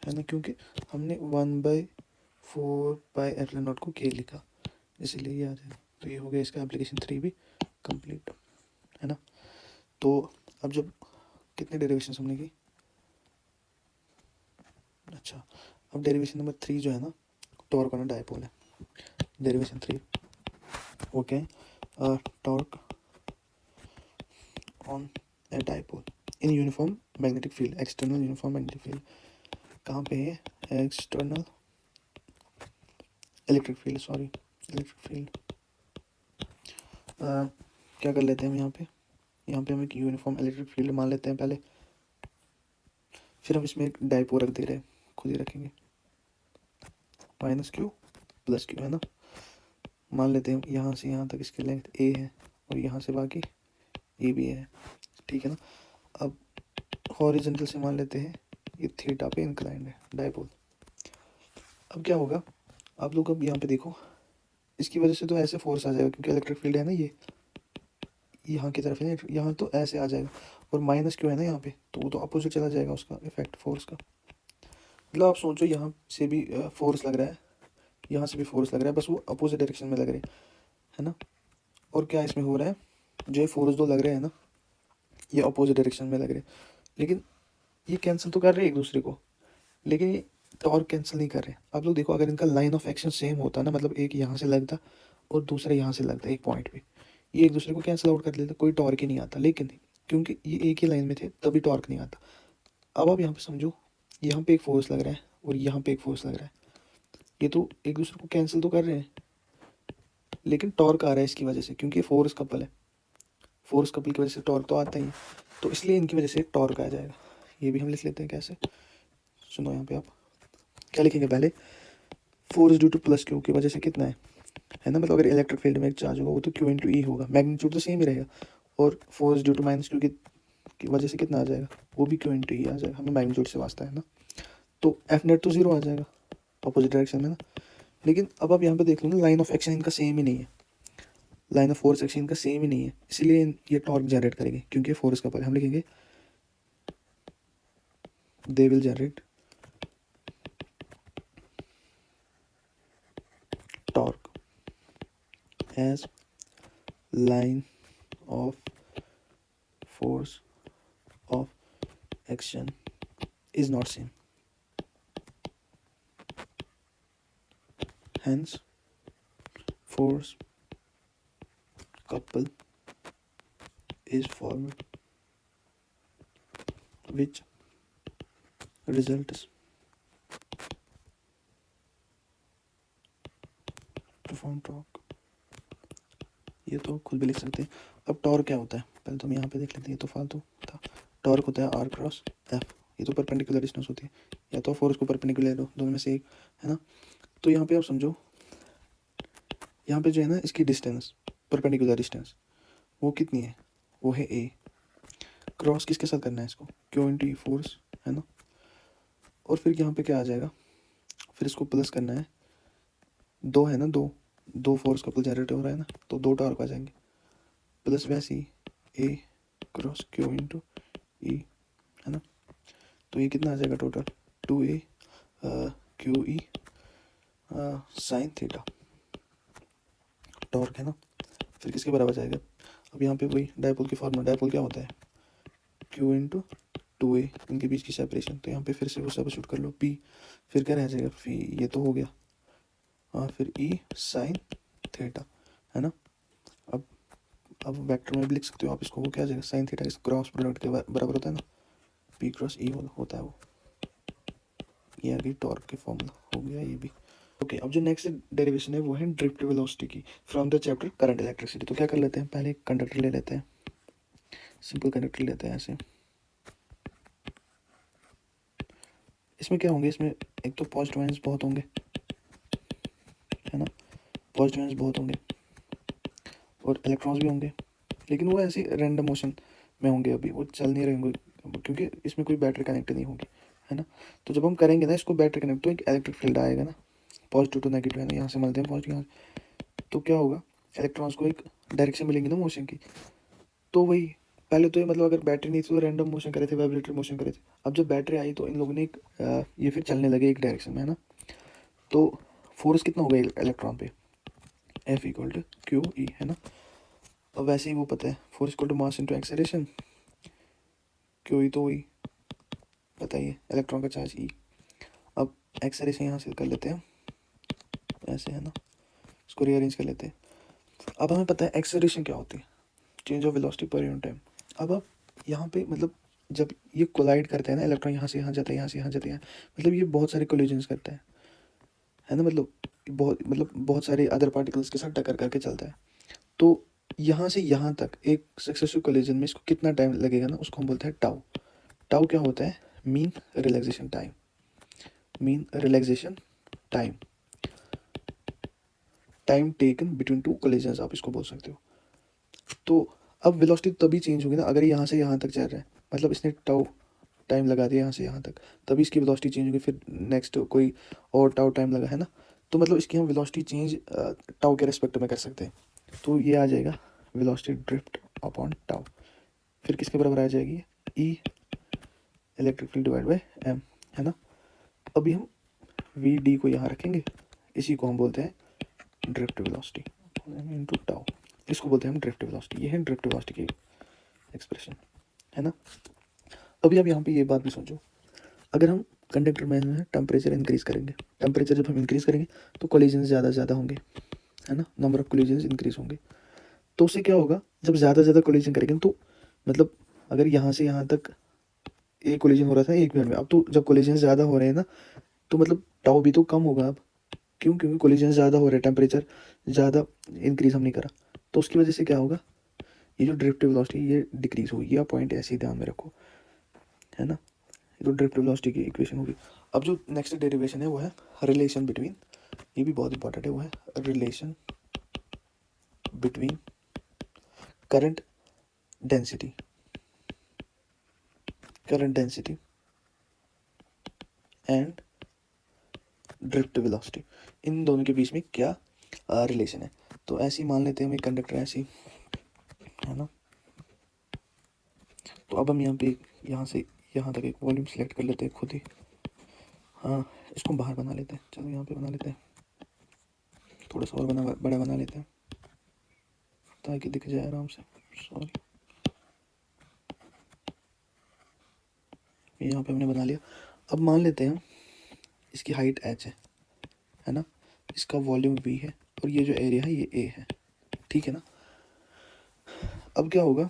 है ना, क्योंकि हमने 1/4 एप्सिलॉन नॉट को के लिखा, इसीलिए ये आ जाएगा। तो ये हो गया इसका एप्लीकेशन 3 भी कंप्लीट, है ना। तो अब जब कितने डेरिवेशन हमने की, अच्छा अब डेरिवेशन नंबर 3 जो है ना, टॉर्क ऑन अ डायपोल है, derivation 3 okay, torque on A dipole in uniform magnetic field, external uniform magnetic field, कहाँ पे है, external electric field, sorry electric field. क्या कर लेते हैं हम यहाँ पे हम एक यूनिफॉर्म इलेक्ट्रिक फील्ड मान लेते हैं पहले, फिर हम इसमें एक डायपोल रख दे रहे हैं, खुद ही रखेंगे, -q + q, है ना। मान लेते हैं यहाँ से यहाँ तक इसकी लेंथ a है और यहाँ से बाकी ए भी है, ठीक है ना। अब हॉरिजॉन्टल से मान लेते हैं ये थीटा पे इंक्लाइंड है डायपोल। अब क्या होगा, आप लोग अब यहाँ पे देखो, इसकी वजह से तो ऐसे फोर्स आ जाएगा क्योंकि इलेक्ट्रिक फील्ड है ना, ये यहाँ की तरफ है, यहाँ तो ऐसे आ जाएगा, और -q है ना यहाँ पे, तो वो तो अपोजिट चला जाएगा उसका इफेक्ट फोर्स का। मतलब आप सोचो यहाँ से भी फोर्स लग रहा है, यहाँ से भी फोर्स लग रहा है, बस वो अपोजिट डायरेक्शन में लग रहे हैं, है ना। और क्या इसमें हो रहा है, जो फोर्स दो लग रहे हैं ना, ये अपोजिट डायरेक्शन में लग रहे हैं, लेकिन ये कैंसिल तो कर रहे हैं एक दूसरे को, लेकिन ये टॉर्क कैंसिल नहीं कर रहे। आप लोग देखो, अगर इनका लाइन ऑफ एक्शन सेम होता ना, मतलब एक यहाँ से लगता और दूसरा यहाँ से लगता एक पॉइंट पे, ये एक दूसरे को कैंसिल आउट कर लेते, कोई टॉर्क ही नहीं आता, लेकिन क्योंकि ये एक ही लाइन में थे तभी टॉर्क नहीं आता। अब आप यहाँ पे समझो, यहाँ पे एक फोर्स लग रहा है और यहाँ पे एक फोर्स लग रहा है, ये तो एक दूसरे को कैंसिल तो कर रहे हैं, लेकिन टॉर्क आ रहा है इसकी वजह से, क्योंकि फोर्स कपल है, फोर्स कपल की वजह से टॉर्क तो आता ही है, तो इसलिए इनकी वजह से टॉर्क आ जाएगा। ये भी हम लिख लेते हैं कैसे, सुनो यहाँ पे आप क्या लिखेंगे, पहले फोर्स ड्यू टू +q की वजह से कितना है ना, मतलब अगर इलेक्ट्रिक फील्ड में एक चार्ज होगा वो तो q × e होगा, मैग्नीट्यूड तो सेम ही रहेगा, और फोर्स ड्यू टू -q की वजह से कितना आ जाएगा, वो भी q × e आ जाएगा, हमें मैग्नीट्यूड से वास्ता है ना, तो F नेट तो 0 आ जाएगा अपोजिट डायरेक्शन में ना। लेकिन अब आप यहाँ पे देख लो ना, लाइन ऑफ एक्शन इनका सेम ही नहीं है, लाइन ऑफ फोर्स एक्शन का सेम ही नहीं है, इसलिए ये टॉर्क जनरेट करेंगे, क्योंकि फोर्स का पर हम लिखेंगे they will generate torque as line of force of action is not same, hence force couple is formed which results to form torque। ये तो खुद भी लिख सकते हैं। अब टॉर्क क्या होता है पहले तो हम यहाँ पे देख लेते हैं, ये तो फालतू था। टॉर्क होता है आर क्रॉस एफ, ये तो परपेंडिकुलर डिस्टेंस होती है, या तो फोर्स को परपेंडिकुलर लो, दोनों में से एक, है ना। तो यहाँ पे आप समझो, यहाँ पे जो है ना इसकी डिस्टेंस, परपेंडिकुलर डिस्टेंस वो कितनी है, वो है ए। क्रॉस किसके साथ करना है इसको, क्यू इंटू ई फोर्स, है ना। और फिर यहाँ पे क्या आ जाएगा, फिर इसको प्लस करना है, दो है ना, दो दो फोर्स कपल जनरेट हो रहा है ना, तो दो टॉर्क आ जाएंगे, प्लस वैसे ही ए क्रॉस क्यू इंटू ई, है ना। तो ये कितना आ जाएगा total, 2a Q E sine theta torque, है ना। फिर किसके बराबर जाएगा, अब यहाँ पे वही डायपोल की फॉर्मूला, डायपोल क्या होता है क्यू इंटू 2a, इनके बीच की सेपरेशन, तो यहाँ पे फिर से वो सब्स्टिट्यूट कर लो p, फिर क्या रह जाएगा फी, ये तो हो गया, हाँ, फिर e साइन थीटा, है ना। अब वेक्टर में भी लिख सकते हो आप इसको, वो क्या आ जाएगा साइन थीटा इस क्रॉस प्रोडक्ट के बराबर होता है ना, p क्रॉस e होता है वो, ये आ गई टॉर्क की फॉर्मूला, हो गया ये भी। ओके, अब जो नेक्स्ट डेरिवेशन है वो है ड्रिफ्ट वेलोसिटी की from the chapter current electricity. तो क्या कर लेते हैं, पहले एक कंडक्टर ले लेते हैं, सिंपल कंडक्टर लेते हैं ऐसे। इसमें क्या होंगे, इसमें एक तो पॉजिटिव आयंस बहुत होंगे, है ना, पॉजिटिव आयंस बहुत होंगे, और इलेक्ट्रॉन्स भी होंगे, लेकिन वो ऐसे रैंडम मोशन में होंगे, अभी वो चल नहीं रहे होंगे, क्योंकि इसमें कोई बैटरी कनेक्ट नहीं होगी, है ना। तो जब हम करेंगे ना इसको बैटरी कनेक्ट, तो एक इलेक्ट्रिक फील्ड आएगा ना, पॉजिटिव टू नेगेटिव, है ना, यहाँ से मिलते हैं पॉजिटिव यहाँ, तो क्या होगा, इलेक्ट्रॉन्स को एक डायरेक्शन मिलेंगी ना मोशन की। तो वही पहले तो ये मतलब अगर बैटरी नहीं थी तो रैंडम मोशन करे थे, वाइब्रेटरी मोशन करे थे, अब जब बैटरी आई तो इन लोगों ने एक ये फिर चलने लगे एक डायरेक्शन में, है ना। तो फोर्स कितना होगा इलेक्ट्रॉन पे, F equal to Q E, है ना। अब वैसे ही वो पता है force equal to mass into acceleration, Q E तो वही पता ही है, इलेक्ट्रॉन का चार्ज ई। अब एक्सेलरेशन यहाँ से कर लेते हैं ऐसे, है ना, इसको रीअरेंज कर लेते हैं। अब हमें पता है एक्सेलरेशन क्या होती है, change of velocity per unit time. अब आप यहाँ पे मतलब जब ये कोलाइड करते हैं ना, इलेक्ट्रॉन यहाँ से यहाँ जाता है, यहाँ से यहाँ जाते हैं, मतलब ये बहुत सारे कोलिजन्स करता है ना, मतलब बहुत सारे अदर पार्टिकल्स के साथ टक्कर करके चलता है। तो यहाँ से यहाँ तक एक सक्सेसफुल कोलिजन में इसको कितना टाइम लगेगा ना, उसको हम बोलते हैं टाउ। टाउ क्या होता है, mean relaxation time, mean relaxation time, time taken between two collisions आप इसको बोल सकते हो। तो अब वेलोसिटी तभी चेंज होगी ना अगर यहाँ से यहाँ तक जा रहा है, मतलब इसने टाउ टाइम लगा दिया यहाँ से यहाँ तक, तभी इसकी वेलोसिटी चेंज होगी, फिर नेक्स्ट कोई और टाउ टाइम लगा, है ना। तो मतलब इसकी हम वेलोसिटी चेंज टाउ के रेस्पेक्ट में कर सकते हैं। तो ये आ जाएगा वेलोसिटी ड्रिफ्ट अपॉन टाउ, फिर किसके बराबर आ जाएगी, e electric field divide by m, है ना। अभी हम वी डी को यहाँ रखेंगे, इसी को हम बोलते हैं ड्रिफ्ट वेलोसिटी इनटू टाउ, इसको बोलते हैं हम ड्रिफ्ट वेलोसिटी। ये है ड्रिफ्ट वेलोसिटी की एक्सप्रेशन, है ना। अभी आप यहाँ पे ये बात भी समझो, अगर हम कंडक्टर में टेम्परेचर इंक्रीज़ करेंगे, टेम्परेचर जब हम इंक्रीज़ करेंगे तो कोलिजन्स ज़्यादा से ज़्यादा होंगे, है ना, नंबर ऑफ कोलिजन्स इंक्रीज़ होंगे। तो उससे क्या होगा, जब ज़्यादा से ज़्यादा कोलिजन करेंगे तो मतलब अगर यहाँ से यहाँ तक एक कोलिजन हो रहा था एक मिनट में, अब तो जब कोलिजन ज़्यादा हो रहे हैं ना, तो मतलब टाउ भी तो कम होगा अब, क्यों, क्योंकि कोलिजन ज़्यादा हो रहे हैं, टेम्परेचर ज़्यादा इंक्रीज़ हम नहीं करा, तो उसकी वजह से क्या होगा, ये जो ड्रिफ्ट वेलोसिटी ये डिक्रीज़ होगी। यह पॉइंट ऐसे ही ध्यान में रखो, है ना। ये तो ड्रिफ्ट वेलोसिटी की इक्वेशन होगी। अब जो नेक्स्ट डेरिवेशन है वो है रिलेशन बिटवीन, ये भी बहुत इंपॉर्टेंट है, वो है relation between current density, current density and drift velocity, इन दोनों के बीच में क्या रिलेशन है। तो ऐसे ही मान लेते हैं हम एक कंडक्टर ऐसे ही, है ना। तो अब हम यहाँ पे यहाँ से यहाँ तक एक वॉल्यूम सिलेक्ट कर लेते हैं खुद ही। हाँ, इसको बाहर बना लेते हैं, चलो यहाँ पे बना लेते हैं, थोड़ा सा और बड़ा बना लेते हैं ताकि दिख जाए आराम से। सॉरी, यहाँ पे हमने बना लिया। अब मान लेते हैं इसकी हाइट h है ना, इसका वॉल्यूम v है और ये जो एरिया है ये a है, ठीक है ना। अब क्या होगा,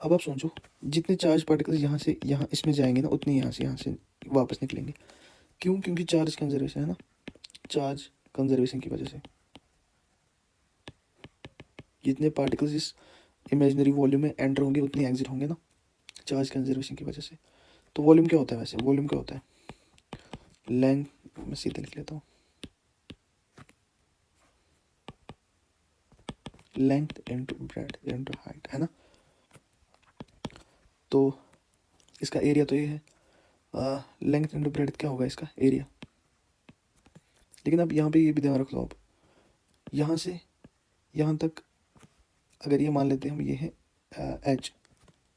अब आप सोचो जितने चार्ज पार्टिकल्स यहाँ से यहाँ इसमें जाएंगे ना, उतने यहाँ से वापस निकलेंगे। क्यों? क्योंकि चार्ज कंजर्वेशन है ना, चार्ज कंजर्वेशन की वजह से जितने पार्टिकल्स इस इमेजिनरी वॉल्यूम में एंटर होंगे उतने एग्जिट होंगे ना, चार्ज कंजर्वेशन की वजह से। तो वॉल्यूम क्या होता है वैसे? वॉल्यूम क्या होता है? लेंथ, मैं सीधे लिख लेता हूँ, length into breadth into height, है ना। तो इसका एरिया तो ये है, लेंथ इंटू ब्रेड्थ क्या होगा इसका एरिया। लेकिन अब यहाँ पे ये भी ध्यान रख लो, आप यहाँ से यहाँ तक अगर ये मान लेते हैं हम, ये है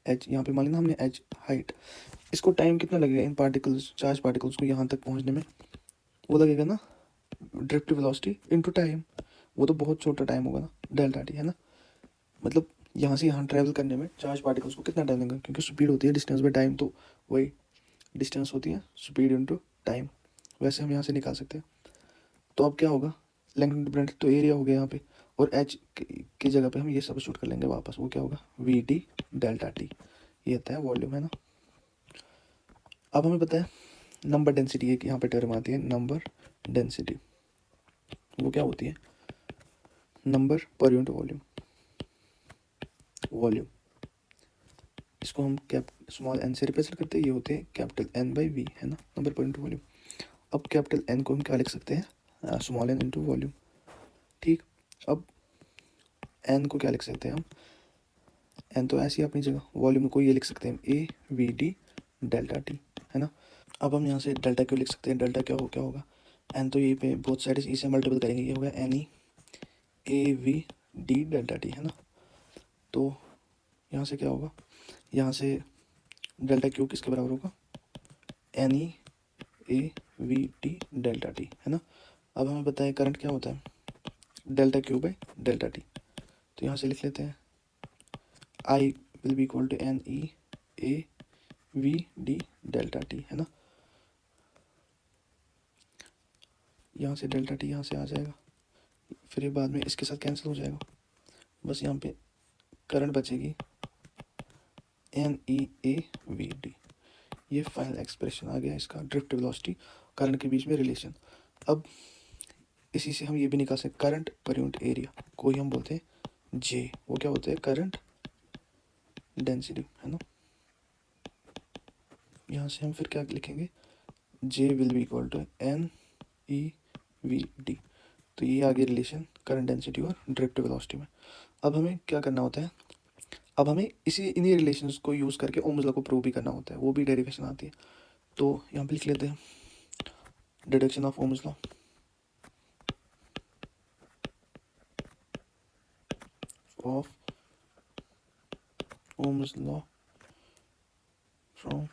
एच यहाँ पे मान लेना हमने एच हाइट, इसको टाइम कितना लगेगा इन पार्टिकल्स, चार्ज पार्टिकल्स को यहाँ तक पहुँचने में? वो लगेगा ना ड्रिफ्ट वेलोसिटी इनटू टाइम, वो तो बहुत छोटा टाइम होगा ना, डेल्टा टी, है ना। मतलब यहाँ से यहाँ ट्रैवल करने में चार्ज पार्टिकल्स को कितना टाइम लगेगा, क्योंकि स्पीड होती है डिस्टेंस बाय टाइम, तो वही डिस्टेंस होती है स्पीड इनटू टाइम, वैसे हम यहाँ से निकाल सकते हैं। तो अब क्या होगा, लेंथ इंटू ब्रेड्थ तो एरिया हो गया यहाँ पे, और एच की जगह पे हम ये सब शूट कर लेंगे वापस, वो क्या होगा वी टी डेल्टा टी, ये आता है वॉल्यूम, है ना। अब हमें पता है नंबर डेंसिटी, एक यहाँ पे टर्म आती है नंबर डेंसिटी, वो क्या होती है? Number per unit volume, volume इसको हम कैप स्मॉल एन से रिप्रेजेंट करते हैं, ये होते हैं कैपिटल एन बाई वी, है ना, नंबर पर यूनिट वॉल्यूम। अब कैपिटल एन को हम क्या लिख सकते हैं? स्मॉल एन इंटू वॉल्यूम, ठीक। अब एन को क्या लिख सकते हैं हम? एन तो ऐसी अपनी जगह, वॉल्यूम को ये लिख सकते हैं ए वी डी डेल्टा टी, है ना। अब हम यहाँ से डेल्टा क्यों लिख सकते हैं? डेल्टा क्या होगा? एन तो ये पे बोथ साइड इसे मल्टीपल करेंगे, ये होगा N E A V D delta T, है ना। तो यहाँ से क्या होगा, यहाँ से डेल्टा क्यू किसके बराबर होगा? N E A V T delta T, है ना। अब हमें बताएं करंट क्या होता है? Delta Q by delta T, तो यहाँ से लिख लेते हैं I will be equal to N E A V D delta T, है ना। यहाँ से डेल्टा टी यहाँ से आ जाएगा, फिर ये बाद में इसके साथ कैंसिल हो जाएगा, बस यहाँ पे करंट बचेगी N E A V D. ये फाइनल एक्सप्रेशन आ गया इसका ड्रिफ्ट वेलोसिटी करंट के बीच में रिलेशन। अब इसी से हम ये भी निकाल सकते करंट पर यूनिट एरिया को ही हम बोलते हैं जे, वो क्या होता है? करंट डेंसिटी, है ना। यहाँ से हम फिर क्या लिखेंगे? J will be equal to N e v d, तो ये आ गया रिलेशन करंट डेंसिटी और ड्रिफ्ट वेलोसिटी में। अब हमें क्या करना होता है, अब हमें इन्हीं रिलेशंस को यूज़ करके ओम्स लॉ को प्रूव भी करना होता है, वो भी डेरिवेशन आती है। तो यहाँ पे लिख लेते हैं deduction of Ohm's law, of Ohm's law from,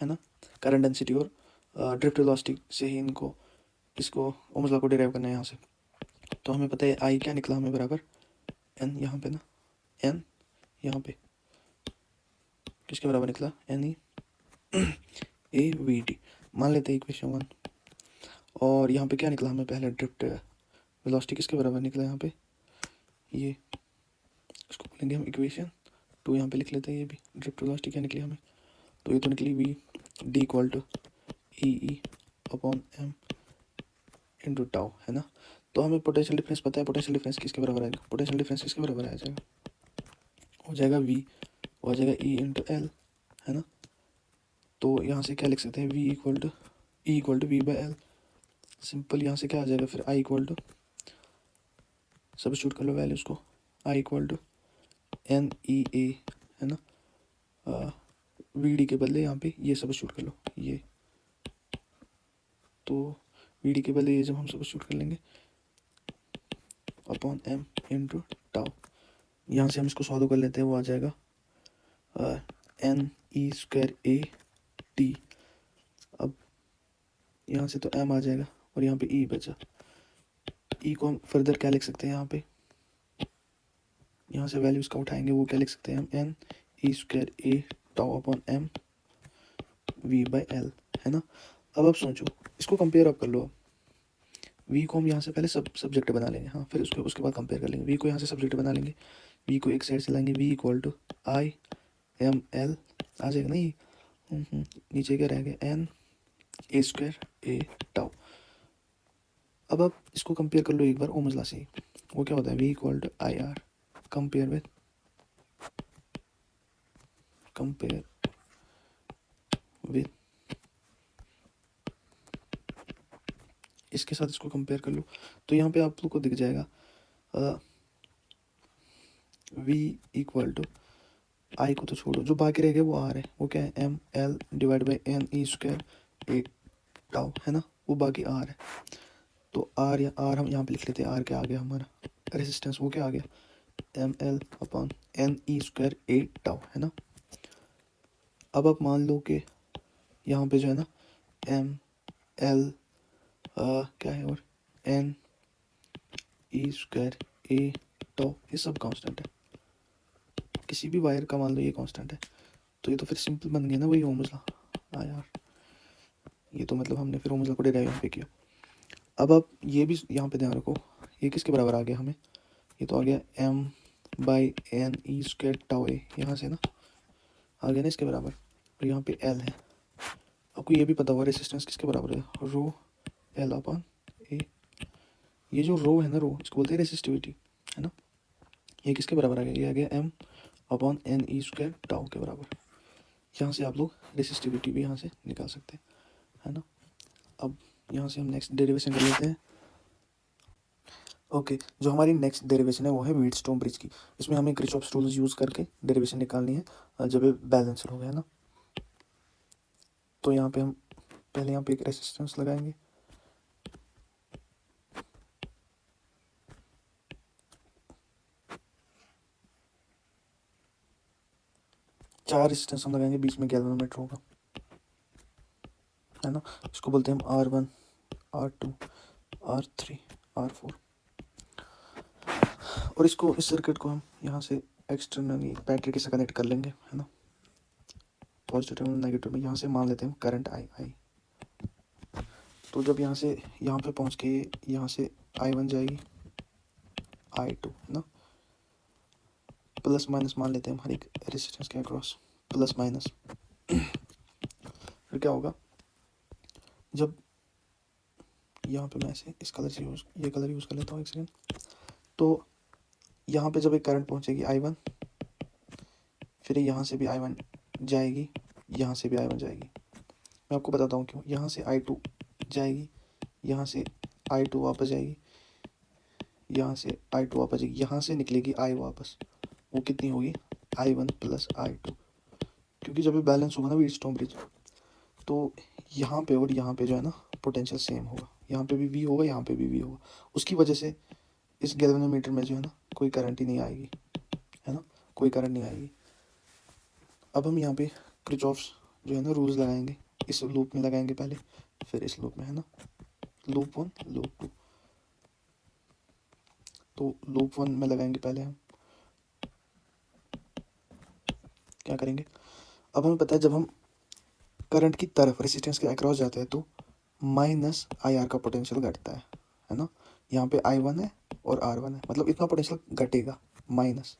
है ना, करंट डेंसिटी और ड्रिफ्ट वेलोसिटी से ही इसको ओम्स लॉ को डिराइव करना है यहाँ से। तो हमें पता है आई क्या निकला हमें बराबर एन, यहाँ पे ना एन यहाँ पे किसके बराबर निकला? N E A V T, मान लेते हैं इक्वेशन 1। और यहाँ पे क्या निकला हमें पहले? ड्रिफ्ट वेलोसिटी किसके बराबर निकला यहाँ पे? ये इसको बोलेंगे हम इक्वेशन 2, यहाँ पे लिख लेते हैं ये भी। ड्रिफ्ट वेलोसिटी क्या निकली हमें? तो ये तो निकली V D equal to E upon M into tau, है ना। तो हमें पोटेंशियल डिफरेंस पता है, पोटेंशियल डिफरेंस किसके बराबर आएगा? पोटेंशियल डिफरेंस किसके बराबर आ जाएगा? हो जाएगा वी, हो जाएगा ई इंटू एल, है ना। तो यहाँ से क्या लिख सकते हैं? V equal to V by L, simple. यहाँ से क्या आ जाएगा फिर? आई इक्वल टू, सब्स्टिट्यूट कर लो वैल्यूज़ को, I equal to N E ए, है ना, वी डी के बदले यहाँ पे ये सब्स्टिट्यूट कर लो ये, तो वी डी के पहले ये जब हम सब्स्टिट्यूट कर लेंगे अपॉन एम इंटू टाउ, यहाँ से हम इसको सॉल्व कर लेते हैं, वो आ जाएगा N E square A T. अब यहाँ से तो एम आ जाएगा और यहाँ पे ई बचा, ई को हम फर्दर क्या लिख सकते हैं, यहाँ से वैल्यू इसका उठाएंगे, वो क्या लिख सकते हैं हम, N E square A tau upon M V by L, है ना। अब आप सोचो, इसको कंपेयर अप कर लो। अब वी को हम यहाँ से पहले सब्जेक्ट बना लेंगे, हाँ, फिर उसके बाद कंपेयर कर लेंगे। वी को यहाँ से सब्जेक्ट बना लेंगे, वी को एक साइड से लाएंगे, v equal to i m l आ जाएगा नहीं, नीचे क्या रह गया, n a square A tau. अब आप इसको कंपेयर कर लो एक बार ओमला से, वो क्या होता है, V equal to I R compare with इसके साथ इसको कंपेयर कर लो, तो यहाँ पे आप लोग को दिख जाएगा वी इक्वल टू आई को तो छोड़ो, जो बाकी रह गया वो आर है, वो क्या है, M L divide by N E square A tau, है ना, वो बाकी आर है। तो आर या आर हम यहाँ पे लिख लेते हैं, आर क्या आ गया हमारा रेजिस्टेंस, वो क्या आ गया, m l upon N E square ए टाउ, है ना। अब आप मान लो कि यहाँ पे जो है ना एम एल क्या है और एन ई स्क्वायर ए टाउ ये सब कांस्टेंट है, किसी भी वायर का मान लो ये कांस्टेंट है, तो ये तो फिर सिंपल बन गया ना वही ओम्स लॉ। हाँ यार, ये तो मतलब हमने फिर ओम्स लॉ को डिराइव यहाँ पे किया। अब आप ये भी यहाँ पे ध्यान रखो, ये किसके बराबर आ गया हमें, ये तो आ गया m by N E square tau a, यहाँ से ना आ गया ना इसके बराबर, और यहाँ पे एल है। आपको ये भी पता होगा रेजिस्टेंस किसके बराबर है, रो एल अपॉन ए। ये जो रो है ना, रो इसको बोलते हैं रेसिस्टिविटी, है ना। ये किसके बराबर आ गया, ये आ गया M upon N E square tau के बराबर। यहाँ से आप लोग रेसिस्टिविटी भी यहाँ से निकाल सकते हैं, है ना। अब यहाँ से हम नेक्स्ट डेरिवेशन कर लेते हैं। ओके, जो हमारी नेक्स्ट डेरिवेशन है वो है व्हीटस्टोन ब्रिज की। इसमें हमें किरचॉफ्स रूल्स यूज़ करके डेरिवेशन निकालनी है जब ये बैलेंसर हो गया ना। तो यहाँ पे हम पहले यहाँ पे एक रेसिस्टेंस लगाएंगे, चार रेसिस्टेंस हम लगाएंगे, बीच में गैल्वेनोमीटर होगा, है ना। इसको बोलते हैं हम R1 R2 R3 R4। और इसको इस सर्किट को हम यहाँ से एक्सटर्नली बैटरी के साथ कनेक्ट कर लेंगे, है ना। पॉजिटिव टर्मिनल नेगेटिव में यहाँ से मान लेते हैं करंट आई। तो जब यहाँ से यहाँ पे पहुँच के यहाँ से I1 जाएगी I2, है ना। प्लस माइनस मान लेते हैं हम हर एक रेजिस्टेंस के अक्रॉस, प्लस माइनस। फिर क्या होगा, जब यहाँ पे मैं ऐसे इस कलर से ये कलर यूज़ कर लेता हूँ एक सेकेंड। तो यहाँ पे जब एक करंट पहुँचेगी I1, फिर यहाँ से भी I1 जाएगी, यहाँ से भी I1 जाएगी। मैं आपको बताता हूँ क्यों। यहाँ से I2 जाएगी, यहाँ से I2 वापस जाएगी, यहाँ से I2 वापस जाएगी, यहाँ से निकलेगी I वापस, वो कितनी होगी I1 प्लस I2। क्योंकि जब ये बैलेंस होगा ना व्हीटस्टोन ब्रिज, तो यहाँ पे और यहाँ पे जो है ना पोटेंशियल सेम होगा, यहाँ पे भी V होगा, यहाँ पे भी V होगा। उसकी वजह से इस गैल्वेनोमीटर में जो है ना कोई करंट ही नहीं आएगी, है ना, कोई करंट नहीं आएगी। अब हम यहाँ पे किरचॉफ्स जो है ना रूल्स लगाएंगे, इस लूप में लगाएंगे पहले, फिर इस लूप में, है ना, लूप 1 लूप 2। तो लूप 1 में लगाएंगे पहले हम क्या करेंगे। अब हमें पता है जब हम करंट की तरफ रेजिस्टेंस के अक्रॉस जाते हैं तो माइनस आई आर का पोटेंशियल घटता है ना। यहाँ पे I1 है और R1 है, मतलब इतना पोटेंशियल घटेगा माइनस।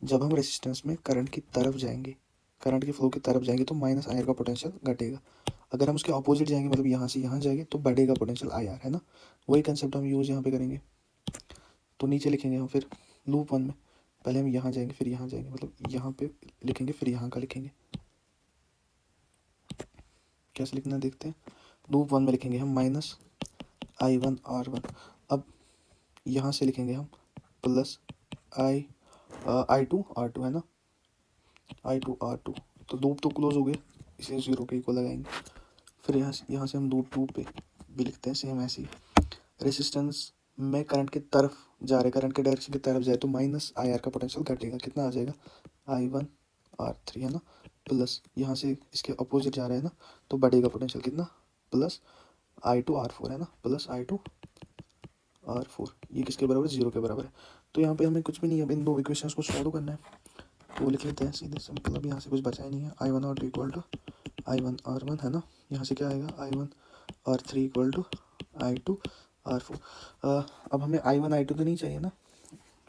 जब हम रेजिस्टेंस में करंट की तरफ जाएंगे, करंट के फ्लो की तरफ जाएंगे तो माइनस आई आर का पोटेंशियल घटेगा। अगर हम उसके ऑपोजिट जाएंगे, मतलब यहाँ से यहाँ जाएंगे, तो बढ़ेगा पोटेंशियल आई आर, है ना। वही कंसेप्ट हम यूज़ यहाँ पे करेंगे। तो नीचे लिखेंगे हम फिर लूप 1 में, पहले हम यहाँ जाएंगे फिर यहाँ जाएंगे, मतलब यहाँ पे लिखेंगे फिर यहाँ का लिखेंगे। कैसे लिखना देखते हैं। लूप 1 में लिखेंगे हम माइनस I1 R1। अब यहाँ से लिखेंगे हम प्लस I2 R2, है ना, I2 R2। तो लूप तो क्लोज हो गए, इसे 0 के इक्वल लगाएंगे। फिर यहाँ से हम लूप 2 पे भी लिखते हैं सेम ऐसे ही। रेसिस्टेंस में करंट की तरफ जा रहे, करंट के डायरेक्शन की तरफ जाए तो माइनस आई आर का पोटेंशियल घटेगा, कितना आ जाएगा I1R3 है ना, प्लस यहाँ से इसके अपोजिट जा रहा है ना तो बढ़ेगा पोटेंशियल कितना, प्लस I2R4 है ना, प्लस I2R4, ये किसके बराबर है, 0 के बराबर है। तो यहाँ पे हमें कुछ भी नहीं है, अब इन दो इक्वेशंस को सॉल्व करना है, तो लिख लेते हैं सीधे सिंपल। अब यहाँ से कुछ बचा ही नहीं है, I1R2 इक्वल टू I1R1 है ना, यहाँ से क्या आएगा I1R3 इक्वल टू I2R4। अब हमें I1 I2 तो नहीं चाहिए ना,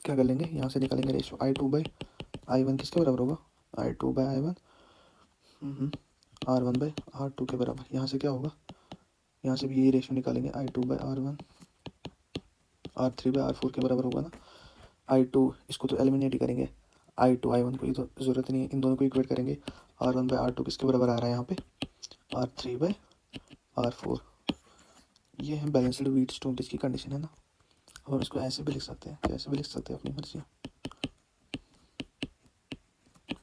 क्या कर लेंगे, यहाँ से निकालेंगे रेशो I2/I1 किसके बराबर होगा, I2/I1 R1/R2 के बराबर। यहाँ से क्या होगा, यहाँ से भी यही रेशो निकालेंगे, I2/R1 R3/R4 के बराबर होगा ना। I2 इसको तो एलिमिनेट ही करेंगे, I2 I1 को ही तो ज़रूरत नहीं है, इन दोनों को इक्वेट करेंगे। R1/R2 किसके बराबर आ रहा है यहाँ पे, R3/R4। ये है बैलेंस्ड व्हीटस्टोन ब्रिज की कंडीशन है ना। और इसको ऐसे भी लिख सकते हैं, कैसे भी लिख सकते हैं अपनी मर्जी,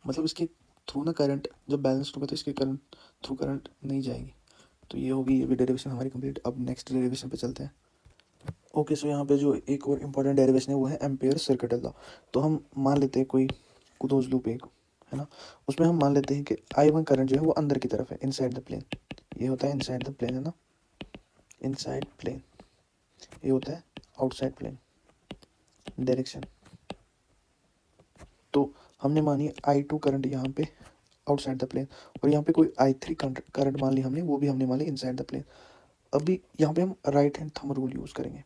मतलब इसके थ्रू ना करंट जब बैलेंस्ड होगा तो इसके करंट थ्रू करंट नहीं जाएगी। तो ये होगी, ये भी डेरिवेशन हमारी कंप्लीट। अब नेक्स्ट डेरिवेशन पे चलते हैं। ओके, सो यहाँ पे जो एक और इम्पॉर्टेंट डेरिवेशन है वो है एम्पेयर सर्किटल लॉ। तो हम मान लेते हैं कोई क्लोज लूप एक है ना, उसमें हम मान लेते हैं कि I1 करंट जो है वो अंदर की तरफ है, इनसाइड द प्लेन। ये होता है इनसाइड द प्लेन है ना, इनसाइड प्लेन। ये होता है आउटसाइड प्लेन डायरेक्शन। तो हमने मानी I2 करंट यहाँ पे आउटसाइड द प्लेन, और यहाँ पे कोई I3 करंट मान ली हमने, वो भी हमने मान ली इनसाइड द प्लेन। अभी यहाँ पे हम right hand thumb rule use करेंगे,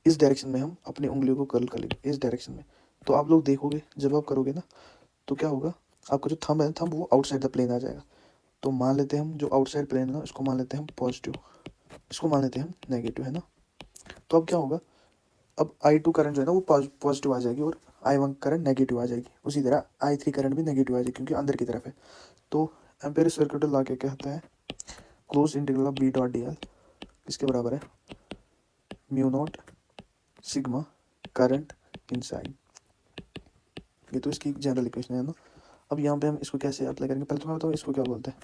इस डायरेक्शन में हम अपनी उंगलियों को कर्ल कर लेंगे, इस डायरेक्शन में। तो आप लोग देखोगे जब आप करोगे ना तो क्या होगा, आपका जो थंब है, थंब वो आउटसाइड द प्लेन आ जाएगा। तो मान लेते हैं हम जो आउटसाइड प्लेन है ना, इसको मान लेते हैं हम पॉजिटिव, इसको मान लेते हैं हम नेगेटिव है ना। तो अब क्या होगा, अब I2 करंट जो है ना वो पॉजिटिव आ जाएगी और I1 करंट नेगेटिव आ जाएगी। उसी तरह I3 करंट भी नेगेटिव आ जाएगी क्योंकि अंदर की तरफ है। तो एम्पेयर सर्किटल लॉ क्या कहता है, close integral of B dot DL इसके बराबर है mu naught sigma current inside. ये तो इसकी जनरल इक्वेशन है ना। अब यहाँ पे हम इसको कैसे अप्लाई करेंगे, पहले तो मैं बताऊँ इसको क्या बोलते हैं।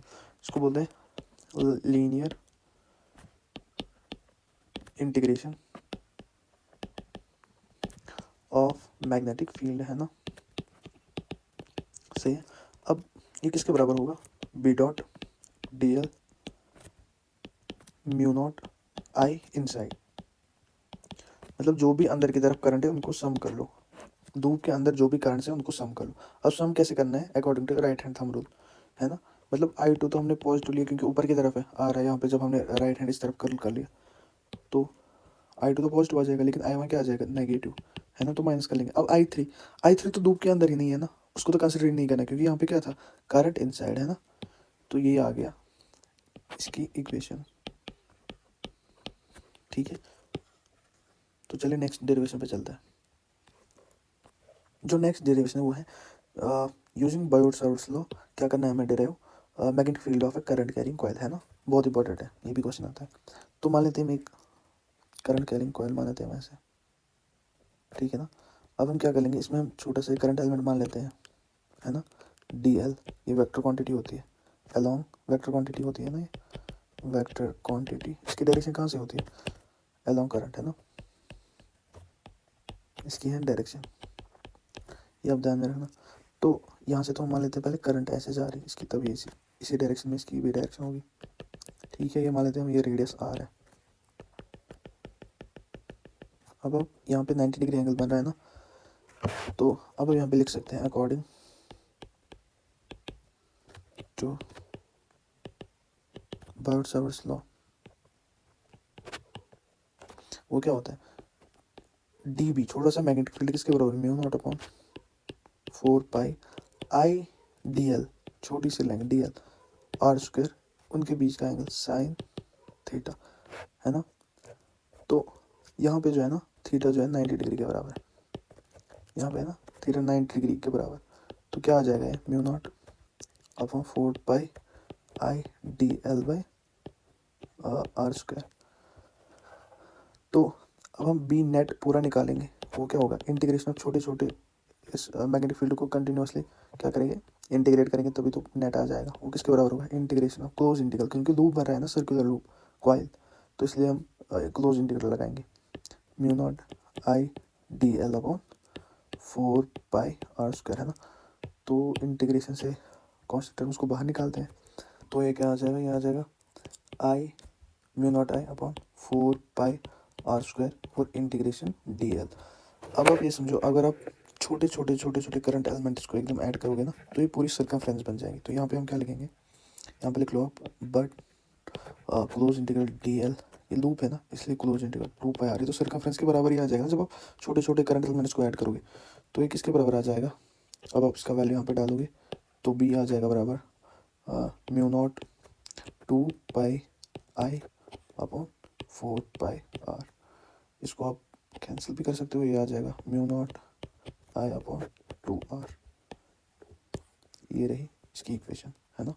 इसको बोलते हैं linear integration of magnetic field है ना, सही है। अब ये किसके बराबर होगा, B dot DL mu naught I inside. मतलब जो भी अंदर की तरफ करंट है उनको सम कर लो, धूप के अंदर जो भी करंट है उनको सम कर लो। अब सम कैसे करना है, according to right hand thumb rule है ना। मतलब I2 तो हमने पॉजिटिव लिया क्योंकि ऊपर की तरफ है आ रहा है, यहाँ पे जब हमने राइट हैंड इस तरफ कर्ल कर लिया तो I2 तो पॉजिटिव आ जाएगा, लेकिन I1 क्या आ जाएगा, नेगेटिव है ना, तो माइनस कर लेंगे। अब I3 तो धूप के अंदर ही नहीं है ना, उसको तो कंसिडर नहीं करना क्योंकि यहाँ पे क्या था, करंट इनसाइड है ना। तो ये आ गया इसकी इक्वेशन, ठीक है। तो चलिए नेक्स्ट डेरिवेशन पे चलता है। जो नेक्स्ट डेरिवेशन है वो है यूजिंग बायोट-सावर्ट्स लॉ। क्या करना है हमें, derive magnetic field of A current carrying coil है ना, बहुत इंपॉर्टेंट है, ये भी क्वेश्चन आता है। तो मान लेते हैं हम एक करंट कैरिंग कॉइल मान लेते हैं वैसे, ठीक है ना। अब हम क्या कर लेंगे, इसमें हम छोटा सा करंट एलिमेंट मान लेते हैं है ना, DL। ये वेक्टर क्वांटिटी होती है, अलोंग वेक्टर क्वांटिटी होती है ना, ये वेक्टर क्वांटिटी। इसकी डायरेक्शन कहाँ से होती है, अलोंग करंट है ना, इसकी है डायरेक्शन, ये आप ध्यान में रखना। तो यहाँ से तो हम मान लेते हैं पहले करंट ऐसे जा रही है इसकी, तब ये इसी डायरेक्शन में इसकी भी डायरेक्शन होगी, ठीक है। ये मान लेते हैं हम, ये रेडियस R है। अब यहाँ पे 90 डिग्री एंगल बन रहा है ना, तो अब यहाँ पे लिख सकते हैं अकॉर्डिंग टू बायोट-सावर्ट्स लॉ। वो क्या होता है, DB छोटा सा मैग्नेटिक फील्ड किसके बराबर, mu naught upon 4 pi I छोटी सी लाइन DL R², उनके बीच का एंगल साइन थीटा है ना। तो यहाँ पे जो है ना थीटा जो है 90 डिग्री के बराबर है, यहाँ पे है ना थीटा 90 डिग्री के बराबर। तो क्या आ जाएगा, ये mu naught upon 4 pi I DL/R²। तो अब हम B नेट पूरा निकालेंगे, वो क्या होगा, इंटीग्रेशन ऑफ छोटे छोटे इस मैग्नेटिक फील्ड को कंटिन्यूसली क्या करेंगे, इंटीग्रेट करेंगे, तभी तो नेट आ जाएगा। वो किसके बराबर होगा, इंटीग्रेशन ऑफ क्लोज इंटीग्रल, क्योंकि लूप भर रहा है ना, सर्कुलर लूप कॉइल, तो इसलिए हम क्लोज इंटीग्रल लगाएंगे, mu not I D L upon 4πr², है ना। तो इंटीग्रेशन से कॉन्स्टेंट टर्म्स को बाहर निकालते हैं, तो ये क्या आ जाएगा, ये आ जाएगा आई mu not I upon 4πr² और इंटीग्रेशन डी एल। अब आप ये समझो, अगर आप छोटे छोटे छोटे छोटे करंट एलिमेंट्स को एकदम ऐड करोगे ना, तो ये पूरी सर्कमफ्रेंस बन जाएगी। तो यहाँ पे हम क्या लिखेंगे, यहाँ पे लिख लो आप, but close integral D L, ये लूप है ना, इसलिए क्लोज इंटीग्रल 2πr, ये तो सर्कमफ्रेंस के बराबर ही आ जाएगा जब आप छोटे छोटे करंट एलिमेंट्स को ऐड करोगे। तो ये किसके बराबर आ जाएगा, अब आप इसका वैल्यू यहाँ पे डालोगे तो बी आ जाएगा बराबर mu naught 2πi upon 4πr। इसको आप कैंसिल भी कर सकते हो, ये आ जाएगा mu not I upon 2r। ये रही इसकी इक्वेशन, है ना।